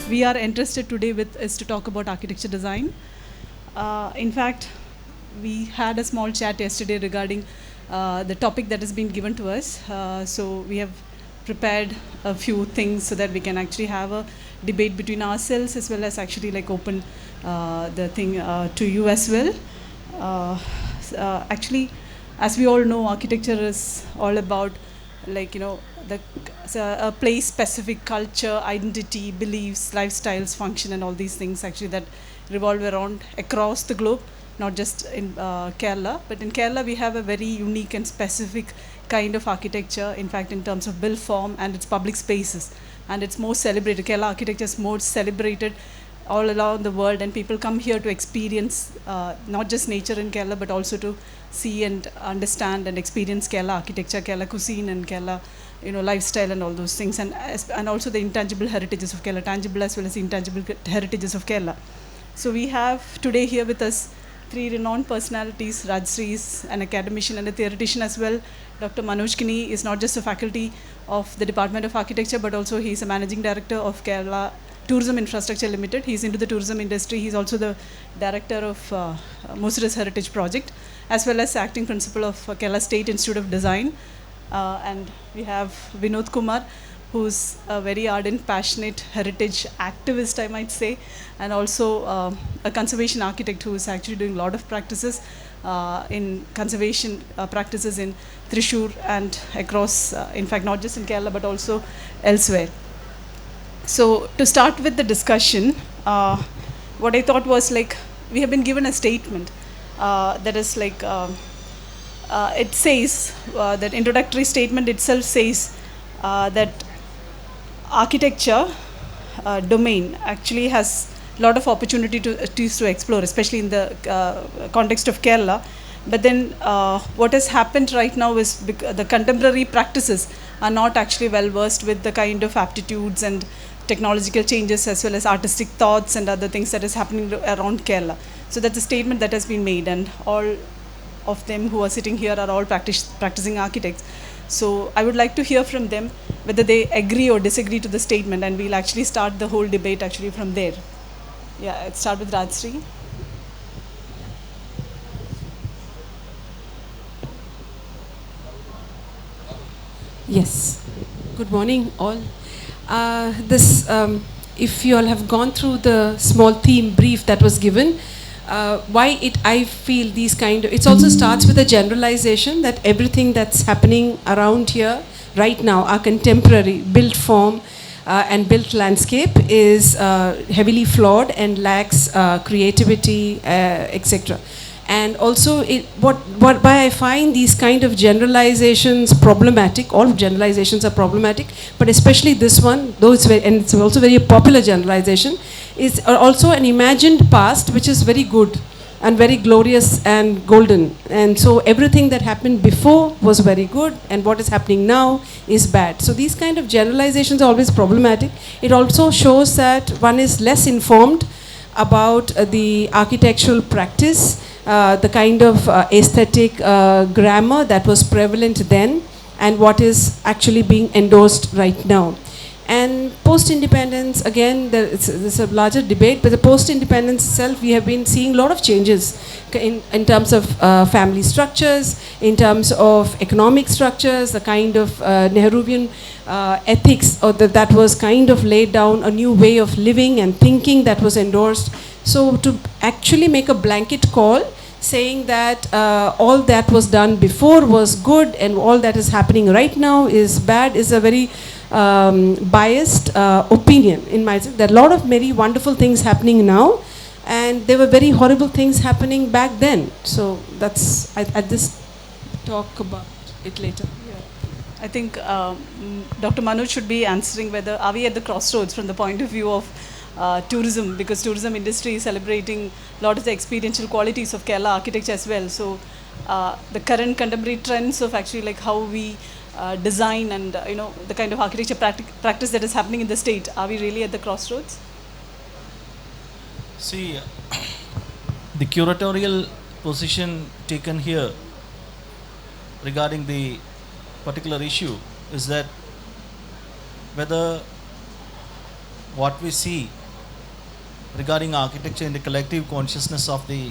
we are interested today with is to talk about architecture design. In fact, we had a small chat yesterday regarding the topic that has been given to us. So we have prepared a few things so that we can actually have a debate between ourselves as well as actually like open the thing to you as well. Actually, as we all know, architecture is all about like a place specific culture, identity, beliefs, lifestyles, function, and all these things actually that revolve around across the globe, not just in Kerala. But in Kerala, we have a very unique and specific kind of architecture, in fact, in terms of built form and its public spaces. And it's more celebrated. Kerala architecture is more celebrated all around the world, and people come here to experience not just nature in Kerala, but also to see and understand and experience Kerala architecture, Kerala cuisine, and Kerala, lifestyle and all those things, and also the intangible heritages of Kerala, tangible as well as intangible heritages of Kerala. So we have today here with us three renowned personalities. Rajasree is an academician and a theoretician as well. Dr. Manoj Kini is not just a faculty of the Department of Architecture, but also he is a managing director of Kerala Tourism Infrastructure Limited. He's into the tourism industry. He's also the director of Musris Heritage Project, as well as acting principal of Kerala State Institute of Design. And we have Vinod Kumar, who's a very ardent, passionate heritage activist, I might say, and also a conservation architect who is actually doing a lot of practices in conservation practices in Thrissur and across, in fact, not just in Kerala, but also elsewhere. So to start with the discussion, what I thought was like, we have been given a statement that is like, it says, that introductory statement itself says that architecture domain actually has a lot of opportunity to explore, especially in the context of Kerala. But then what has happened right now is the contemporary practices are not actually well versed with the kind of aptitudes and technological changes as well as artistic thoughts and other things that is happening around Kerala. So that's a statement that has been made, and all of them who are sitting here are all practicing architects. So I would like to hear from them whether they agree or disagree to the statement, and we'll actually start the whole debate actually from there. Yeah, let's start with Rajasree. Yes. Good morning, all. If you all have gone through the small theme brief that was given, I feel these it also starts with a generalization that everything that's happening around here right now, our contemporary built form and built landscape is heavily flawed and lacks creativity, etc. And also, why I find these kind of generalizations problematic. All generalizations are problematic, but especially this one, though and it's also very popular generalization, is also an imagined past which is very good and very glorious and golden. And so everything that happened before was very good, and what is happening now is bad. So these kind of generalizations are always problematic. It also shows that one is less informed about the architectural practice, the kind of aesthetic grammar that was prevalent then, and what is actually being endorsed right now. And post-independence, again, there's a larger debate, but the post-independence itself, we have been seeing a lot of changes in terms of family structures, in terms of economic structures, the kind of Nehruvian ethics that was kind of laid down, a new way of living and thinking that was endorsed. So to actually make a blanket call saying that all that was done before was good and all that is happening right now is bad is a very biased opinion in my sense. There are a lot of very wonderful things happening now, and there were very horrible things happening back then. So that's, I just talk about it later. I think Dr. Manoj should be answering whether are we at the crossroads from the point of view of tourism, because tourism industry is celebrating a lot of the experiential qualities of Kerala architecture as well. So the current contemporary trends of actually like how we design and the kind of architecture practice that is happening in the state, are we really at the crossroads? See, the curatorial position taken here regarding the particular issue is that whether what we see regarding architecture in the collective consciousness of the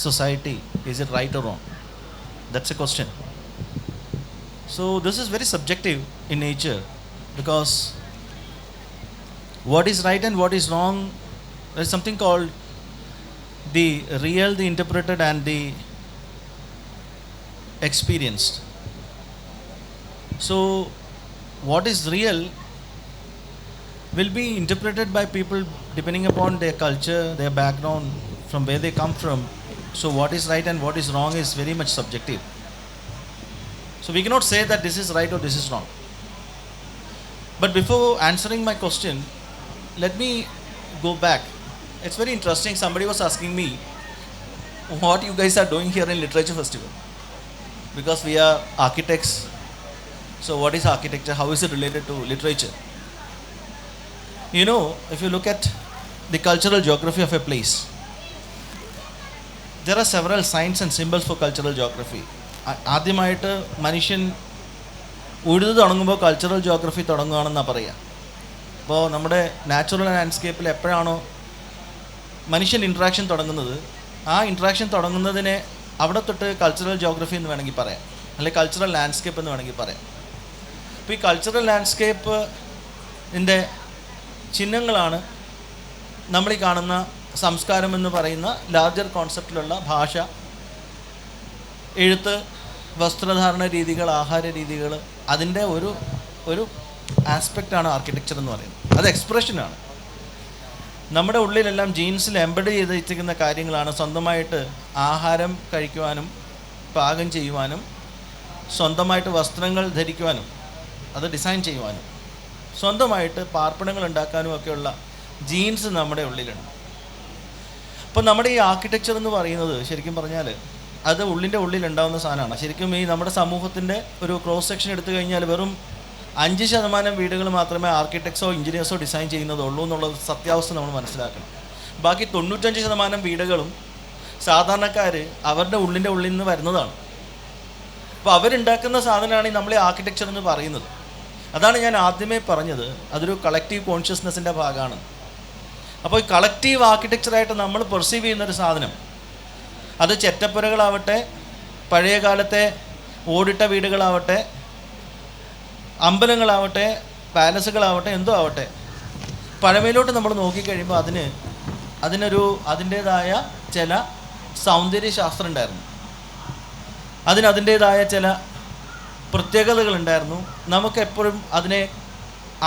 society, is it right or wrong? That's a question. So this is very subjective in nature, because what is right and what is wrong, there is something called the real, the interpreted, and the experienced. So what is real will be interpreted by people depending upon their culture, their background, from where they come from. So what is right and what is wrong is very much subjective. So we cannot say that this is right or this is wrong. But before answering my question, let me go back. It's very interesting. Somebody was asking me what you guys are doing here in Literature Festival, because we are architects. So what is architecture? How is it related to literature? You know, if you look at the cultural geography of a place, there are several signs and symbols for cultural geography. ആദ്യമായിട്ട് മനുഷ്യൻ ഉഴുതു തുടങ്ങുമ്പോൾ cultural geography തുടങ്ങുകയാണെന്നാണ് പറയുക. അപ്പോൾ നമ്മുടെ natural ലാൻഡ്സ്കേപ്പിൽ എപ്പോഴാണോ മനുഷ്യൻ interaction തുടങ്ങുന്നത്, ആ ഇൻട്രാക്ഷൻ തുടങ്ങുന്നതിനെ അവിടെ തൊട്ട് കൾച്ചറൽ ജോഗ്രഫി എന്ന് വേണമെങ്കിൽ പറയാം, അല്ലെങ്കിൽ കൾച്ചറൽ ലാൻഡ്സ്കേപ്പ് എന്ന് വേണമെങ്കിൽ പറയാം. അപ്പോൾ ഈ കൾച്ചറൽ ലാൻഡ്സ്കേപ്പിൻ്റെ ചിഹ്നങ്ങളാണ് നമ്മൾ ഈ കാണുന്ന സംസ്കാരം എന്ന് പറയുന്ന ലാർജർ കോൺസെപ്റ്റിലുള്ള ഭാഷ, എഴുത്ത്, വസ്ത്രധാരണ രീതികൾ, ആഹാര രീതികൾ, അതിൻ്റെ ഒരു ആസ്പെക്റ്റാണ് ആർക്കിടെക്ചർ എന്ന് പറയുന്നത്. അത് എക്സ്പ്രഷനാണ്. നമ്മുടെ ഉള്ളിലെല്ലാം ജീൻസിൽ എംബഡ് ചെയ്തിരിക്കുന്ന കാര്യങ്ങളാണ്. സ്വന്തമായിട്ട് ആഹാരം കഴിക്കുവാനും പാകം ചെയ്യുവാനും, സ്വന്തമായിട്ട് വസ്ത്രങ്ങൾ ധരിക്കുവാനും, അത് ഡിസൈൻ ചെയ്യുവാനും, സ്വന്തമായിട്ട് പാർപ്പിടങ്ങൾ ഉണ്ടാക്കാനും ഒക്കെയുള്ള ജീൻസ് നമ്മുടെ ഉള്ളിലുണ്ട്. അപ്പോൾ നമ്മുടെ ഈ ആർക്കിടെക്ചർ എന്ന് പറയുന്നത് ശരിക്കും പറഞ്ഞാൽ അത് ഉള്ളിൻ്റെ ഉള്ളിലുണ്ടാകുന്ന സാധനമാണ്. ശരിക്കും ഈ നമ്മുടെ സമൂഹത്തിൻ്റെ ഒരു ക്രോസ് സെക്ഷൻ എടുത്തു കഴിഞ്ഞാൽ വെറും 5% വീടുകൾ മാത്രമേ ആർക്കിടെക്ട്സോ എഞ്ചിനീയേഴ്സോ ഡിസൈൻ ചെയ്യുന്നതുള്ളൂ എന്നുള്ളത് സത്യാവസ്ഥ നമ്മൾ മനസ്സിലാക്കണം. ബാക്കി 95% വീടുകളും സാധാരണക്കാർ അവരുടെ ഉള്ളിൻ്റെ ഉള്ളിൽ നിന്ന് വരുന്നതാണ്. അപ്പോൾ അവരുണ്ടാക്കുന്ന സാധനമാണ് ഈ നമ്മളെ ആർക്കിടെക്ചർ എന്ന് പറയുന്നത്. അതാണ് ഞാൻ ആദ്യമേ പറഞ്ഞത്, അതൊരു കളക്റ്റീവ് കോൺഷ്യസ്നെസ്സിൻ്റെ ഭാഗമാണ്. അപ്പോൾ ഈ കളക്റ്റീവ് ആർക്കിടെക്ചറായിട്ട് നമ്മൾ പെർസീവ് ചെയ്യുന്നൊരു സാധനം, അത് ചെറ്റപ്പുരകളാവട്ടെ, പഴയ കാലത്തെ ഓടിട്ട വീടുകളാവട്ടെ, അമ്പലങ്ങളാവട്ടെ, പാലസുകളാവട്ടെ, എന്തോ ആവട്ടെ, പഴമയിലോട്ട് നമ്മൾ നോക്കിക്കഴിയുമ്പോൾ അതിൻ്റേതായ ചില സൗന്ദര്യശാസ്ത്രം ഉണ്ടായിരുന്നു, അതിൻ്റേതായ ചില പ്രത്യേകതകളുണ്ടായിരുന്നു. നമുക്കെപ്പോഴും അതിനെ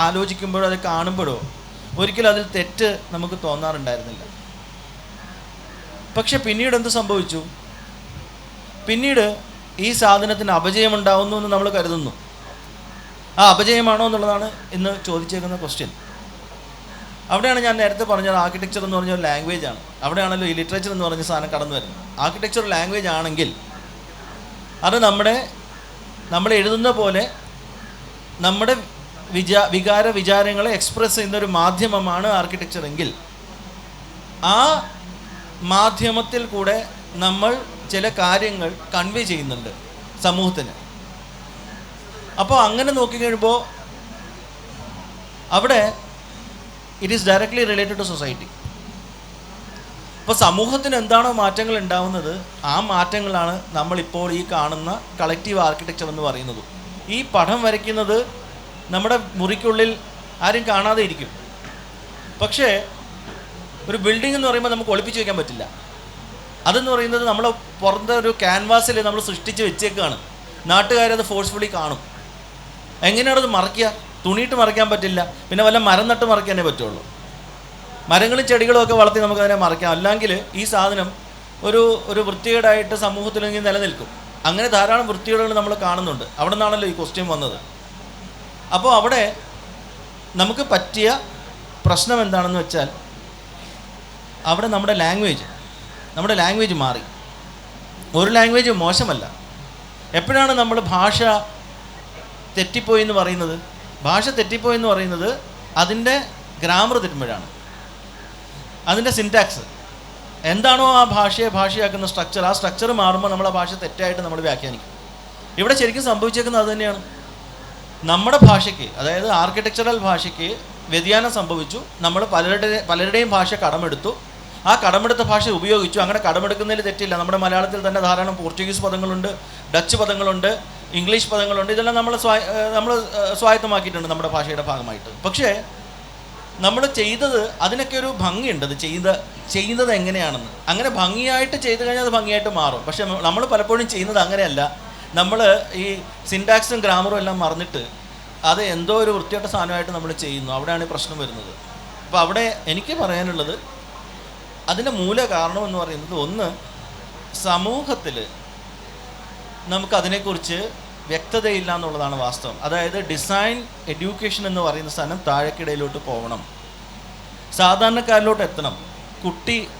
ആലോചിക്കുമ്പോഴോ അത് കാണുമ്പോഴോ ഒരിക്കലും അതിൽ തെറ്റ് നമുക്ക് തോന്നാറുണ്ടായിരുന്നില്ല. പക്ഷെ പിന്നീട് എന്ത് സംഭവിച്ചു? പിന്നീട് ഈ സാധനത്തിന് അപജയമുണ്ടാവുന്നു എന്ന് നമ്മൾ കരുതുന്നു. ആ അപജയമാണോ എന്നുള്ളതാണ് ഇന്ന് ചോദിച്ചേക്കുന്ന ക്വസ്റ്റ്യൻ. അവിടെയാണ് ഞാൻ നേരത്തെ പറഞ്ഞത് ആർക്കിടെക്ചർ എന്ന് പറഞ്ഞ ഒരു ലാംഗ്വേജ് ആണ്. അവിടെയാണല്ലോ ഈ ലിറ്ററേച്ചർ എന്ന് പറഞ്ഞ സാധനം കടന്നു വരുന്നത്. ആർക്കിടെക്ചർ ലാംഗ്വേജ് ആണെങ്കിൽ അത് നമ്മൾ എഴുതുന്ന പോലെ നമ്മുടെ വിചാരങ്ങളെ എക്സ്പ്രസ് ചെയ്യുന്നൊരു മാധ്യമമാണ് ആർക്കിടെക്ചർ എങ്കിൽ, ആ മാധ്യമത്തിൽ കൂടെ നമ്മൾ ചില കാര്യങ്ങൾ കൺവേ ചെയ്യുന്നുണ്ട് സമൂഹത്തിന്. അപ്പോൾ അങ്ങനെ നോക്കിക്കഴിയുമ്പോൾ അവിടെ it is directly related to society. അപ്പോൾ സമൂഹത്തിന് എന്താണോ മാറ്റങ്ങൾ ഉണ്ടാവുന്നത്, ആ മാറ്റങ്ങളാണ് നമ്മളിപ്പോൾ ഈ കാണുന്ന കളക്റ്റീവ് ആർക്കിടെക്ചർ എന്ന് പറയുന്നത്. ഈ പടം വരയ്ക്കുന്നത് നമ്മുടെ മുറിക്കുള്ളിൽ ആരും കാണാതെ ഇരിക്കും. പക്ഷേ ഒരു ബിൽഡിംഗ് എന്ന് പറയുമ്പോൾ നമുക്ക് ഒളിപ്പിച്ച് വയ്ക്കാൻ പറ്റില്ല. അതെന്ന് പറയുന്നത് നമ്മൾ പുറത്തെ ഒരു ക്യാൻവാസിൽ നമ്മൾ സൃഷ്ടിച്ച് വെച്ചേക്കാണ്. നാട്ടുകാരത് ഫോഴ്സ്ഫുള്ളി കാണും. എങ്ങനെയാണത് മറയ്ക്കുക? തുണിയിട്ട് മറയ്ക്കാൻ പറ്റില്ല, പിന്നെ വല്ല മരം നട്ട് മറയ്ക്കാനേ പറ്റുള്ളൂ. മരങ്ങളും ചെടികളും ഒക്കെ വളർത്തി നമുക്കതിനെ മറയ്ക്കാം. അല്ലെങ്കിൽ ഈ സാധനം ഒരു വൃത്തികേടായിട്ട് സമൂഹത്തിലെങ്കിൽ നിലനിൽക്കും. അങ്ങനെ ധാരാളം വൃത്തികേടുകൾ നമ്മൾ കാണുന്നുണ്ട്. അവിടെ നിന്നാണല്ലോ ഈ ക്വസ്റ്റ്യൻ വന്നത്. അപ്പോൾ അവിടെ നമുക്ക് പറ്റിയ പ്രശ്നം എന്താണെന്ന് വെച്ചാൽ, അവിടെ നമ്മുടെ ലാംഗ്വേജ് മാറി. ഒരു ലാംഗ്വേജ് മോശമല്ല. എപ്പോഴാണ് നമ്മൾ ഭാഷ തെറ്റിപ്പോയി എന്ന് പറയുന്നത്? ഭാഷ തെറ്റിപ്പോയി എന്ന് പറയുന്നത് അതിൻ്റെ ഗ്രാമർ തെറ്റുമ്പോഴാണ്. അതിൻ്റെ സിൻറ്റാക്സ് എന്താണോ ആ ഭാഷയെ ഭാഷയാക്കുന്ന സ്ട്രക്ചർ, ആ സ്ട്രക്ചർ മാറുമ്പോൾ നമ്മൾ ആ ഭാഷ തെറ്റായിട്ട് നമ്മൾ വ്യാഖ്യാനിക്കും. ഇവിടെ ശരിക്കും സംഭവിച്ചേക്കുന്നത് അത് തന്നെയാണ്. നമ്മുടെ ഭാഷയ്ക്ക്, അതായത് ആർക്കിടെക്ചറൽ ഭാഷയ്ക്ക് വ്യതിയാനം സംഭവിച്ചു. നമ്മൾ പലരുടെയും ഭാഷ കടമെടുത്തു. ആ കടമെടുത്ത ഭാഷ ഉപയോഗിച്ചു. അങ്ങനെ കടമെടുക്കുന്നതിൽ തെറ്റില്ല. നമ്മുടെ മലയാളത്തിൽ തന്നെ ധാരാളം പോർച്ചുഗീസ് പദങ്ങളുണ്ട്, ഡച്ച് പദങ്ങളുണ്ട്, ഇംഗ്ലീഷ് പദങ്ങളുണ്ട്. ഇതെല്ലാം നമ്മൾ സ്വായത്തമാക്കിയിട്ടുണ്ട് നമ്മുടെ ഭാഷയുടെ ഭാഗമായിട്ട്. പക്ഷേ നമ്മൾ ചെയ്തത് അതിനൊക്കെ ഒരു ഭംഗിയുണ്ട്. അത് ചെയ്യുന്നത് എങ്ങനെയാണെന്ന്. അങ്ങനെ ഭംഗിയായിട്ട് ചെയ്ത് കഴിഞ്ഞാൽ അത് ഭംഗിയായിട്ട് മാറും. പക്ഷേ നമ്മൾ പലപ്പോഴും ചെയ്യുന്നത് അങ്ങനെയല്ല. നമ്മൾ ഈ സിൻടാക്സും ഗ്രാമറും എല്ലാം മറന്നിട്ട് അത് എന്തോ ഒരു വൃത്തികെട്ട സാധനമായിട്ട് നമ്മൾ ചെയ്യുന്നു. അവിടെയാണ് ഈ പ്രശ്നം വരുന്നത്. അപ്പോൾ അവിടെ എനിക്ക് പറയാനുള്ളത്, അതിൻ്റെ മൂല കാരണം എന്ന് പറയുന്നത്, ഒന്ന്, സമൂഹത്തിൽ നമുക്കതിനെക്കുറിച്ച് വ്യക്തതയില്ല എന്നുള്ളതാണ് വാസ്തവം. അതായത് ഡിസൈൻ എഡ്യൂക്കേഷൻ എന്ന് പറയുന്ന സാധനം താഴേക്കിടയിലോട്ട് പോകണം, സാധാരണക്കാരിലോട്ട് എത്തണം.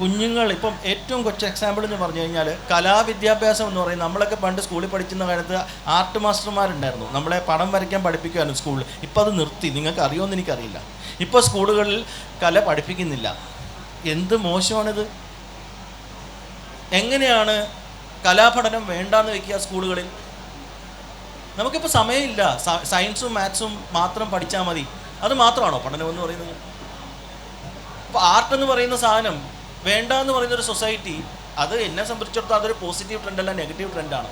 കുഞ്ഞുങ്ങൾ ഇപ്പം ഏറ്റവും കൊച്ചു എക്സാമ്പിൾ എന്ന് പറഞ്ഞു കഴിഞ്ഞാൽ കലാവിദ്യാഭ്യാസം എന്ന് പറയുന്നത്, നമ്മളൊക്കെ പണ്ട് സ്കൂളിൽ പഠിക്കുന്ന കാലത്ത് ആർട്ട് മാസ്റ്റർമാരുണ്ടായിരുന്നു, നമ്മളെ പടം വരയ്ക്കാൻ പഠിപ്പിക്കുമായിരുന്നു സ്കൂളിൽ. ഇപ്പോൾ അത് നിർത്തി. നിങ്ങൾക്ക് അറിയുമെന്ന് എനിക്കറിയില്ല. ഇപ്പോൾ സ്കൂളുകളിൽ കല പഠിപ്പിക്കുന്നില്ല. എന്ത് മോശമാണിത്! എങ്ങനെയാണ് കലാപഠനം വേണ്ടാന്ന് വെക്കുക സ്കൂളുകളിൽ? നമുക്കിപ്പോൾ സമയമില്ല. സയൻസും മാത്സും മാത്രം പഠിച്ചാൽ മതി. അത് മാത്രമാണോ പഠനം എന്ന് പറയുന്നത്? അപ്പോൾ ആർട്ട് പറയുന്ന സാധനം വേണ്ട എന്ന് പറയുന്നൊരു സൊസൈറ്റി, അത് എന്നെ സംബന്ധിച്ചിടത്തോളം അതൊരു പോസിറ്റീവ് ട്രെൻഡല്ല, നെഗറ്റീവ് ട്രെൻഡാണ്.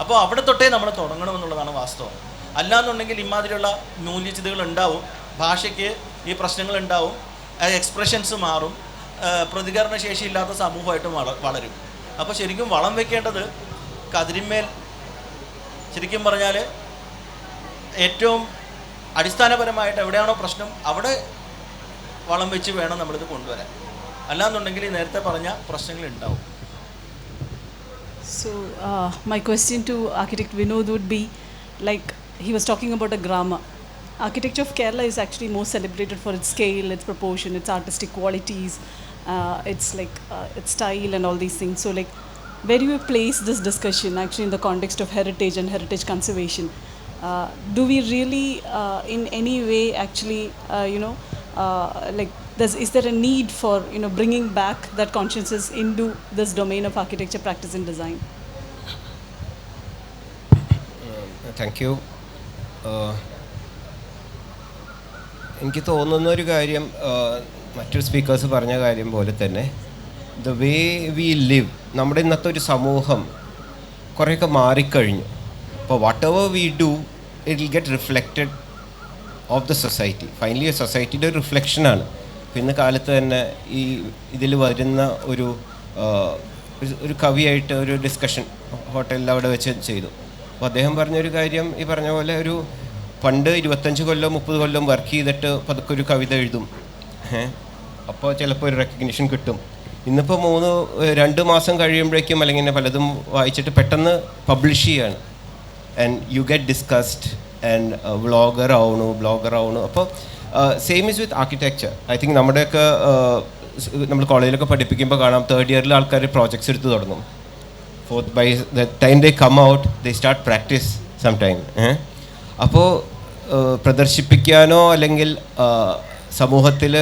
അപ്പോൾ അവിടെ തൊട്ടേ നമ്മൾ തുടങ്ങണമെന്നുള്ളതാണ് വാസ്തവം. അല്ലാന്നുണ്ടെങ്കിൽ ഇമാതിരിയുള്ള മൂല്യച്യുതികൾ ഉണ്ടാവും, ഭാഷയ്ക്ക് ഈ പ്രശ്നങ്ങൾ ഉണ്ടാവും, എക്സ്പ്രഷൻസ് മാറും, പ്രതികരണശേഷി ഇല്ലാത്ത സമൂഹമായിട്ട് വളരും. അപ്പോൾ ശരിക്കും വളം വെക്കേണ്ടത് കതിരിന്മേൽ, ശരിക്കും പറഞ്ഞാൽ ഏറ്റവും അടിസ്ഥാനപരമായിട്ട് എവിടെയാണോ പ്രശ്നം അവിടെ വളം വെച്ച് വേണം നമ്മളിത് കൊണ്ടുവരാൻ. അല്ലാന്നുണ്ടെങ്കിൽ നേരത്തെ പറഞ്ഞ പ്രശ്നങ്ങൾ ഉണ്ടാവും. So my question to architect Vinod would be, like he was talking about a grammar. Architecture of Kerala is actually more celebrated for its scale, its proportion, its artistic qualities, its like its style and all these things. So like, where do you place this discussion actually in the context of heritage and heritage conservation? Do we really in any way actually like is there a need for bringing back that consciousness into this domain of architecture practice and design? Thank you. എനിക്ക് തോന്നുന്ന ഒരു കാര്യം, മറ്റൊരു speakers പറഞ്ഞ കാര്യം പോലെ തന്നെ, the way we live, നമ്മുടെ ഇന്നത്തെ ഒരു സമൂഹം കുറേയൊക്കെ മാറിക്കഴിഞ്ഞു. അപ്പോൾ what ever we do it will get reflected of the society. Finally സൊസൈറ്റിയുടെ ഒരു റിഫ്ലക്ഷനാണ്. ഇന്ന് കാലത്ത് തന്നെ ഈ ഇതിൽ വരുന്ന ഒരു കവിയായിട്ട് ഒരു ഡിസ്കഷൻ ഹോട്ടലിൽ അവിടെ വെച്ച് ചെയ്തു. അപ്പോൾ അദ്ദേഹം പറഞ്ഞൊരു കാര്യം, ഈ പറഞ്ഞ പോലെ ഒരു പണ്ട് 25 കൊല്ലം 30 കൊല്ലം വർക്ക് ചെയ്തിട്ട് പതുക്കെ ഒരു കവിത എഴുതും, അപ്പോൾ ചിലപ്പോൾ ഒരു റെക്കഗ്നിഷൻ കിട്ടും. ഇന്നിപ്പോൾ 2 മാസം കഴിയുമ്പോഴേക്കും അല്ലെങ്കിൽ പലതും വായിച്ചിട്ട് പെട്ടെന്ന് പബ്ലിഷ് ചെയ്യാണ്, and you get discussed and blogger ആവണു. അപ്പോൾ same is with architecture. I think നമ്മുടെയൊക്കെ നമ്മൾ കോളേജിലൊക്കെ പഠിപ്പിക്കുമ്പോൾ കാണാം, 3rd ഇയറിൽ ആൾക്കാർ പ്രോജക്ട്സ് എടുത്ത് തുടങ്ങും. 4th by the time they come out they start practice sometime. അപ്പോൾ പ്രദർശിപ്പിക്കാനോ അല്ലെങ്കിൽ സമൂഹത്തിൽ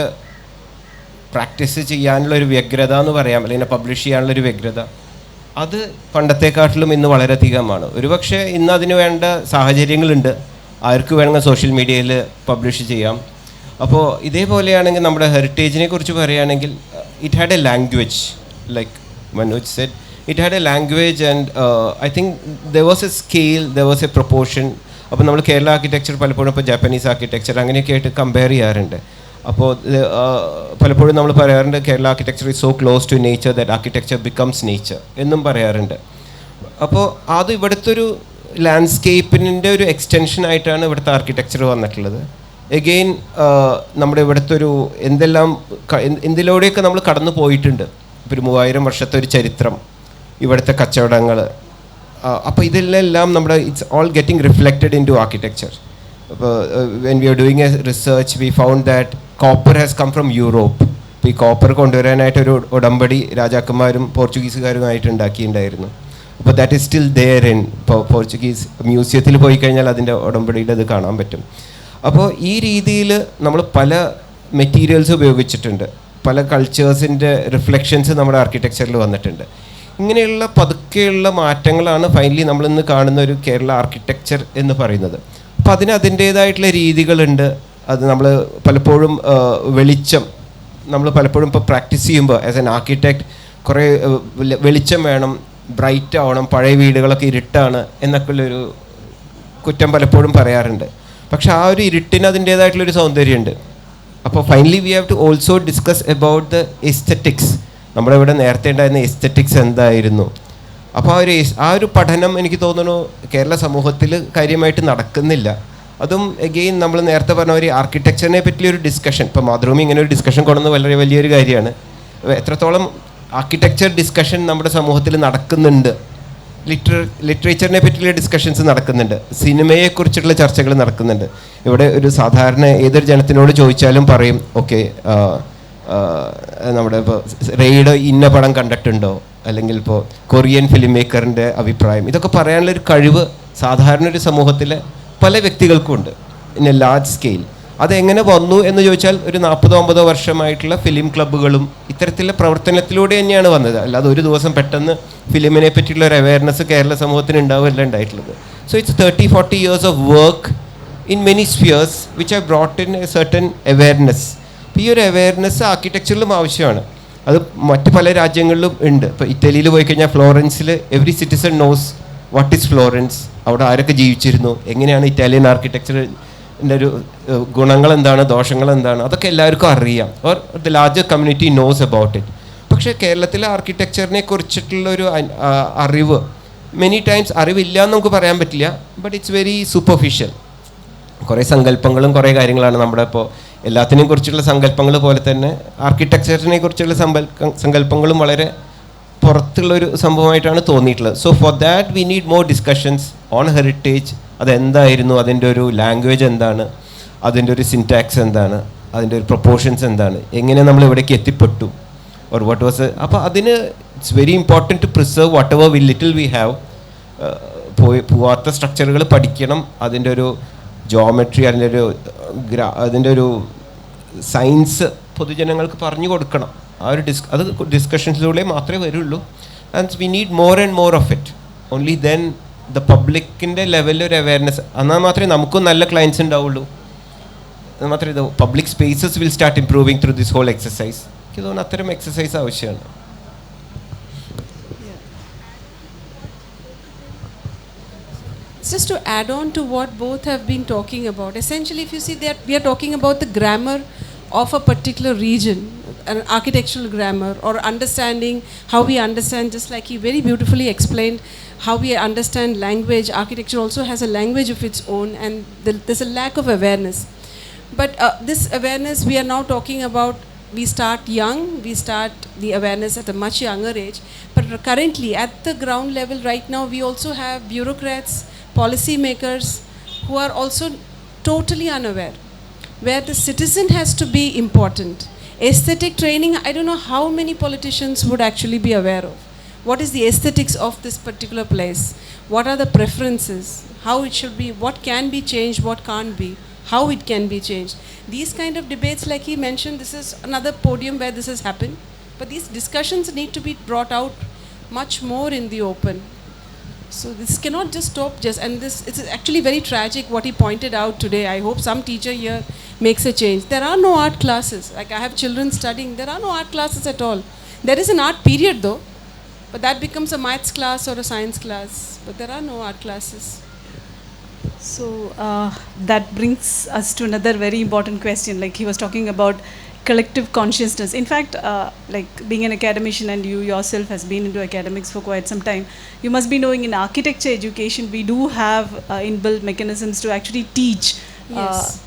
പ്രാക്ടീസ് ചെയ്യാനുള്ളൊരു വ്യഗ്രത എന്ന് പറയാം, അല്ലെങ്കിൽ പബ്ലിഷ് ചെയ്യാനുള്ളൊരു വ്യഗ്രത, അത് പണ്ടത്തെക്കാട്ടിലും ഇന്ന് വളരെയധികമാണ്. ഒരുപക്ഷെ ഇന്ന് അതിന് വേണ്ട സാഹചര്യങ്ങളുണ്ട്, ആർക്ക് വേണമെങ്കിൽ സോഷ്യൽ മീഡിയയിൽ പബ്ലിഷ് ചെയ്യാം. അപ്പോൾ ഇതേപോലെയാണെങ്കിൽ നമ്മുടെ ഹെറിറ്റേജിനെ കുറിച്ച് പറയുകയാണെങ്കിൽ, it had a language, like Manoj said, it had a language and I think there was a scale, there was a proportion. അപ്പോൾ നമ്മൾ കേരള ആർക്കിടെക്ചർ പലപ്പോഴും ഇപ്പോൾ ജാപ്പനീസ് ആർക്കിടെക്ചർ അങ്ങനെയൊക്കെ ആയിട്ട് കമ്പയർ ചെയ്യാറുണ്ട്. അപ്പോൾ പലപ്പോഴും നമ്മൾ പറയാറുണ്ട്, Kerala architecture is so close to nature that architecture becomes nature എന്നും പറയാറുണ്ട്. അപ്പോൾ അത് ഇവിടുത്തെ ഒരു ലാൻഡ്സ്കേപ്പിൻ്റെ ഒരു എക്സ്റ്റൻഷനായിട്ടാണ് ഇവിടുത്തെ ആർക്കിടെക്ചർ വന്നിട്ടുള്ളത്. എഗെയിൻ നമ്മുടെ ഇവിടുത്തെ ഒരു എന്തിലൂടെയൊക്കെ നമ്മൾ കടന്നു പോയിട്ടുണ്ട്. ഇപ്പോൾ ഒരു 3000 വർഷത്തെ ഒരു ചരിത്രം, ഇവിടുത്തെ കച്ചവടങ്ങൾ, അപ്പോൾ ഇതിലെല്ലാം നമ്മുടെ it's all getting reflected into architecture. അപ്പോൾ when we are doing a research we found that copper has come from Europe. ഇപ്പോൾ ഈ കോപ്പർ കൊണ്ടുവരാനായിട്ടൊരു ഉടമ്പടി രാജാക്കന്മാരും പോർച്ചുഗീസുകാരുമായിട്ട് ഉണ്ടാക്കിയിട്ടുണ്ടായിരുന്നു. അപ്പോൾ that is still there in Portuguese മ്യൂസിയത്തിൽ പോയി കഴിഞ്ഞാൽ അതിൻ്റെ ഉടമ്പടിയുടെ അത് കാണാൻ പറ്റും. അപ്പോൾ ഈ രീതിയിൽ നമ്മൾ പല മെറ്റീരിയൽസ് ഉപയോഗിച്ചിട്ടുണ്ട്, പല കൾച്ചേഴ്സിൻ്റെ റിഫ്ലക്ഷൻസ് നമ്മുടെ ആർക്കിടെക്ചറിൽ വന്നിട്ടുണ്ട്. ഇങ്ങനെയുള്ള പതുക്കെയുള്ള മാറ്റങ്ങളാണ് ഫൈനലി നമ്മളിന്ന് കാണുന്ന ഒരു കേരള ആർക്കിടെക്ചർ എന്ന് പറയുന്നത്. അപ്പോൾ അതിന് അതിൻ്റേതായിട്ടുള്ള രീതികളുണ്ട്, അത് നമ്മൾ പലപ്പോഴും വെളിച്ചം നമ്മൾ പലപ്പോഴും ഇപ്പോൾ പ്രാക്ടീസ് ചെയ്യുമ്പോൾ ആസ് എൻ ആർക്കിടെക്ട് കുറേ വെളിച്ചം വേണം, ബ്രൈറ്റ് ആവണം, പഴയ വീടുകളൊക്കെ ഇരുട്ടാണ് എന്നൊക്കെയുള്ളൊരു കുറ്റം പലപ്പോഴും പറയാറുണ്ട്. പക്ഷെ ആ ഒരു ഇരുട്ടിന് അതിൻ്റേതായിട്ടുള്ളൊരു സൗന്ദര്യമുണ്ട്. അപ്പോൾ finally we have to also discuss about the aesthetics. നമ്മുടെ ഇവിടെ നേരത്തെ ഉണ്ടായിരുന്ന എസ്തെറ്റിക്സ് എന്തായിരുന്നു. അപ്പോൾ ആ ഒരു പഠനം എനിക്ക് തോന്നുന്നു കേരള സമൂഹത്തിൽ കാര്യമായിട്ട് നടക്കുന്നില്ല. അതും എഗെയിൻ നമ്മൾ നേരത്തെ പറഞ്ഞ ഒരു ആർക്കിടെക്ചറിനെ പറ്റിയൊരു ഡിസ്കഷൻ, ഇപ്പോൾ മാതൃഭൂമി ഇങ്ങനെ ഒരു ഡിസ്കഷൻ കൊണ്ടുവന്നത് വളരെ വലിയൊരു കാര്യമാണ്. എത്രത്തോളം ആർക്കിടെക്ചർ ഡിസ്കഷൻ നമ്മുടെ സമൂഹത്തിൽ നടക്കുന്നുണ്ട്, ലിറ്ററേച്ചറിനെ പറ്റിയുള്ള ഡിസ്കഷൻസ് നടക്കുന്നുണ്ട്, സിനിമയെക്കുറിച്ചുള്ള ചർച്ചകൾ നടക്കുന്നുണ്ട്. ഇവിടെ ഒരു സാധാരണ ഏതൊരു ജനത്തിനോട് ചോദിച്ചാലും പറയും ഓക്കെ നമ്മുടെ ഇപ്പോൾ റെയ്ഡ് ഇന്ന പടം കണ്ടിട്ടുണ്ടോ, അല്ലെങ്കിൽ ഇപ്പോൾ കൊറിയൻ ഫിലിം മേക്കറിൻ്റെ അഭിപ്രായം, ഇതൊക്കെ പറയാനുള്ളൊരു കഴിവ് സാധാരണ ഒരു സമൂഹത്തിലെ പല വ്യക്തികൾക്കും ഉണ്ട് ഇൻ എ ലാർജ് സ്കെയിൽ. അതെങ്ങനെ വന്നു എന്ന് ചോദിച്ചാൽ ഒരു 40-50 വർഷമായിട്ടുള്ള ഫിലിം ക്ലബ്ബുകളും ഇത്തരത്തിലുള്ള പ്രവർത്തനത്തിലൂടെ തന്നെയാണ് വന്നത്. അല്ലാതെ ഒരു ദിവസം പെട്ടെന്ന് ഫിലിമിനെ പറ്റിയുള്ള ഒരു അവയർനെസ് കേരള സമൂഹത്തിന് ഉണ്ടാവുകയല്ല ഉണ്ടായിട്ടുള്ളത്. So it's 30-40 years of work in many spheres which have brought in a certain awareness. ഈ ഒരു അവയർനെസ് ആർക്കിടെക്ചറിലും ആവശ്യമാണ്. അത് മറ്റ് പല രാജ്യങ്ങളിലും ഉണ്ട്. ഇപ്പോൾ ഇറ്റലിയിൽ പോയി കഴിഞ്ഞാൽ ഫ്ലോറൻസിൽ every citizen knows what is Florence, അവിടെ ആരൊക്കെ ജീവിച്ചിരുന്നു, എങ്ങനെയാണ് ഇറ്റാലിയൻ ആർക്കിടെക്ചറിൻ്റെ ഒരു ഗുണങ്ങൾ എന്താണ്, ദോഷങ്ങൾ എന്താണ്, അതൊക്കെ എല്ലാവർക്കും അറിയാം. Or the larger community knows about it. പക്ഷേ കേരളത്തിലെ ആർക്കിടെക്ചറിനെ കുറിച്ചിട്ടുള്ളൊരു അറിവ് മെനി ടൈംസ് അറിവില്ല എന്ന് നമുക്ക് പറയാൻ പറ്റില്ല. But it's very superficial. കുറേ സങ്കല്പങ്ങളും കുറേ കാര്യങ്ങളാണ് നമ്മുടെ ഇപ്പോൾ എല്ലാത്തിനെയും കുറിച്ചുള്ള സങ്കല്പങ്ങൾ പോലെ തന്നെ ആർക്കിടെക്ചറിനെ കുറിച്ചുള്ള സങ്കല്പങ്ങളും വളരെ പുറത്തുള്ളൊരു സംഭവമായിട്ടാണ് തോന്നിയിട്ടുള്ളത്. So for that we need more discussions on heritage. അതെന്തായിരുന്നു, അതിൻ്റെ ഒരു ലാംഗ്വേജ് എന്താണ്, അതിൻ്റെ ഒരു സിൻടാക്സ് എന്താണ്, അതിൻ്റെ ഒരു പ്രൊപ്പോർഷൻസ് എന്താണ്, എങ്ങനെ നമ്മൾ ഇവിടേക്ക് എത്തിപ്പെട്ടു, ഓർ വാട്ട് വാസ്. അപ്പോൾ അതിന് it's very important to preserve whatever little we have. പോവാത്ത സ്ട്രക്ചറുകൾ പഠിക്കണം, അതിൻ്റെ ഒരു ജോമെട്രി, അതിൻ്റെ ഒരു സയൻസ് പൊതുജനങ്ങൾക്ക് പറഞ്ഞു കൊടുക്കണം. ആ ഒരു അത് ഡിസ്കഷൻസിലൂടെ മാത്രമേ വരുള്ളൂ. And we need more and more of it. Only then the പബ്ലിക്കിൻ്റെ ലെവലിൽ ഒരു അവയർനെസ്, എന്നാൽ മാത്രമേ നമുക്കും നല്ല ക്ലയൻസ് ഉണ്ടാവുള്ളൂ. എന്നാൽ മാത്രമേ ഇത് public spaces will start improving through this whole exercise. എനിക്ക് തോന്നുന്നു അത്തരം എക്സസൈസ് ആവശ്യമാണ്. Just to add on to what both have been talking about, essentially if you see that we are talking about the grammar of a particular region, an architectural grammar, or understanding how we understand, just like he very beautifully explained how we understand language. Architecture also has a language of its own, and there's a lack of awareness. But this awareness we are now talking about, we start young, we start the awareness at a much younger age. But currently at the ground level right now, we also have bureaucrats, policy makers who are also totally unaware, where the citizen has to be important. Aesthetic training, I don't know how many politicians would actually be aware of. What is the aesthetics of this particular place? What are the preferences? How it should be? What can be changed? What can't be? How it can be changed? These kind of debates, like he mentioned, this is another podium where this has happened. But these discussions need to be brought out much more in the open. So this cannot just stop and this, it's actually very tragic what he pointed out today. I hope some teacher here makes a change. There are no art classes. Like I have children studying, there are no art classes at all. There is an art period though, but that becomes a maths class or a science class, but there are no art classes. So that brings us to another very important question. Like he was talking about collective consciousness. In fact, like being an academician, and you yourself has been into academics for quite some time, you must be knowing in architecture education we do have inbuilt mechanisms to actually teach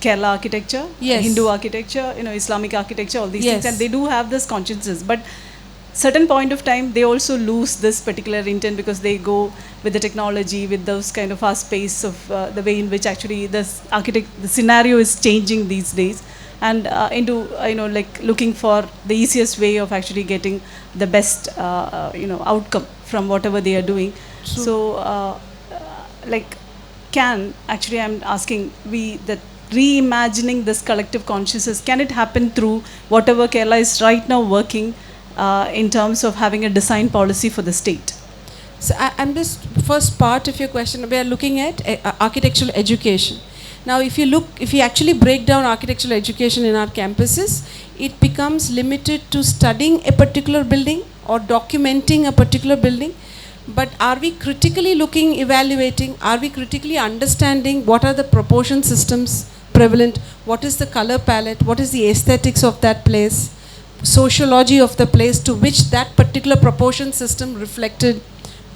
Kerala architecture, Hindu architecture, Islamic architecture, all these things, and they do have this consciousness. But certain point of time they also lose this particular intent because they go with the technology, with those kind of fast pace of the way in which actually the scenario is changing these days, and into like looking for the easiest way of actually getting the best outcome from whatever they are doing. True. So like can actually, I'm asking, that reimagining this collective consciousness, can it happen through whatever Kerala is right now working in terms of having a design policy for the state? So I'm just, first part of your question, we are looking at architectural education. Now, if you actually break down architectural education in our campuses, it becomes limited to studying a particular building or documenting a particular building. But are we critically looking, evaluating? Are we critically understanding what are the proportion systems prevalent? What is the color palette? What is the aesthetics of that place? Sociology of the place to which that particular proportion system reflected?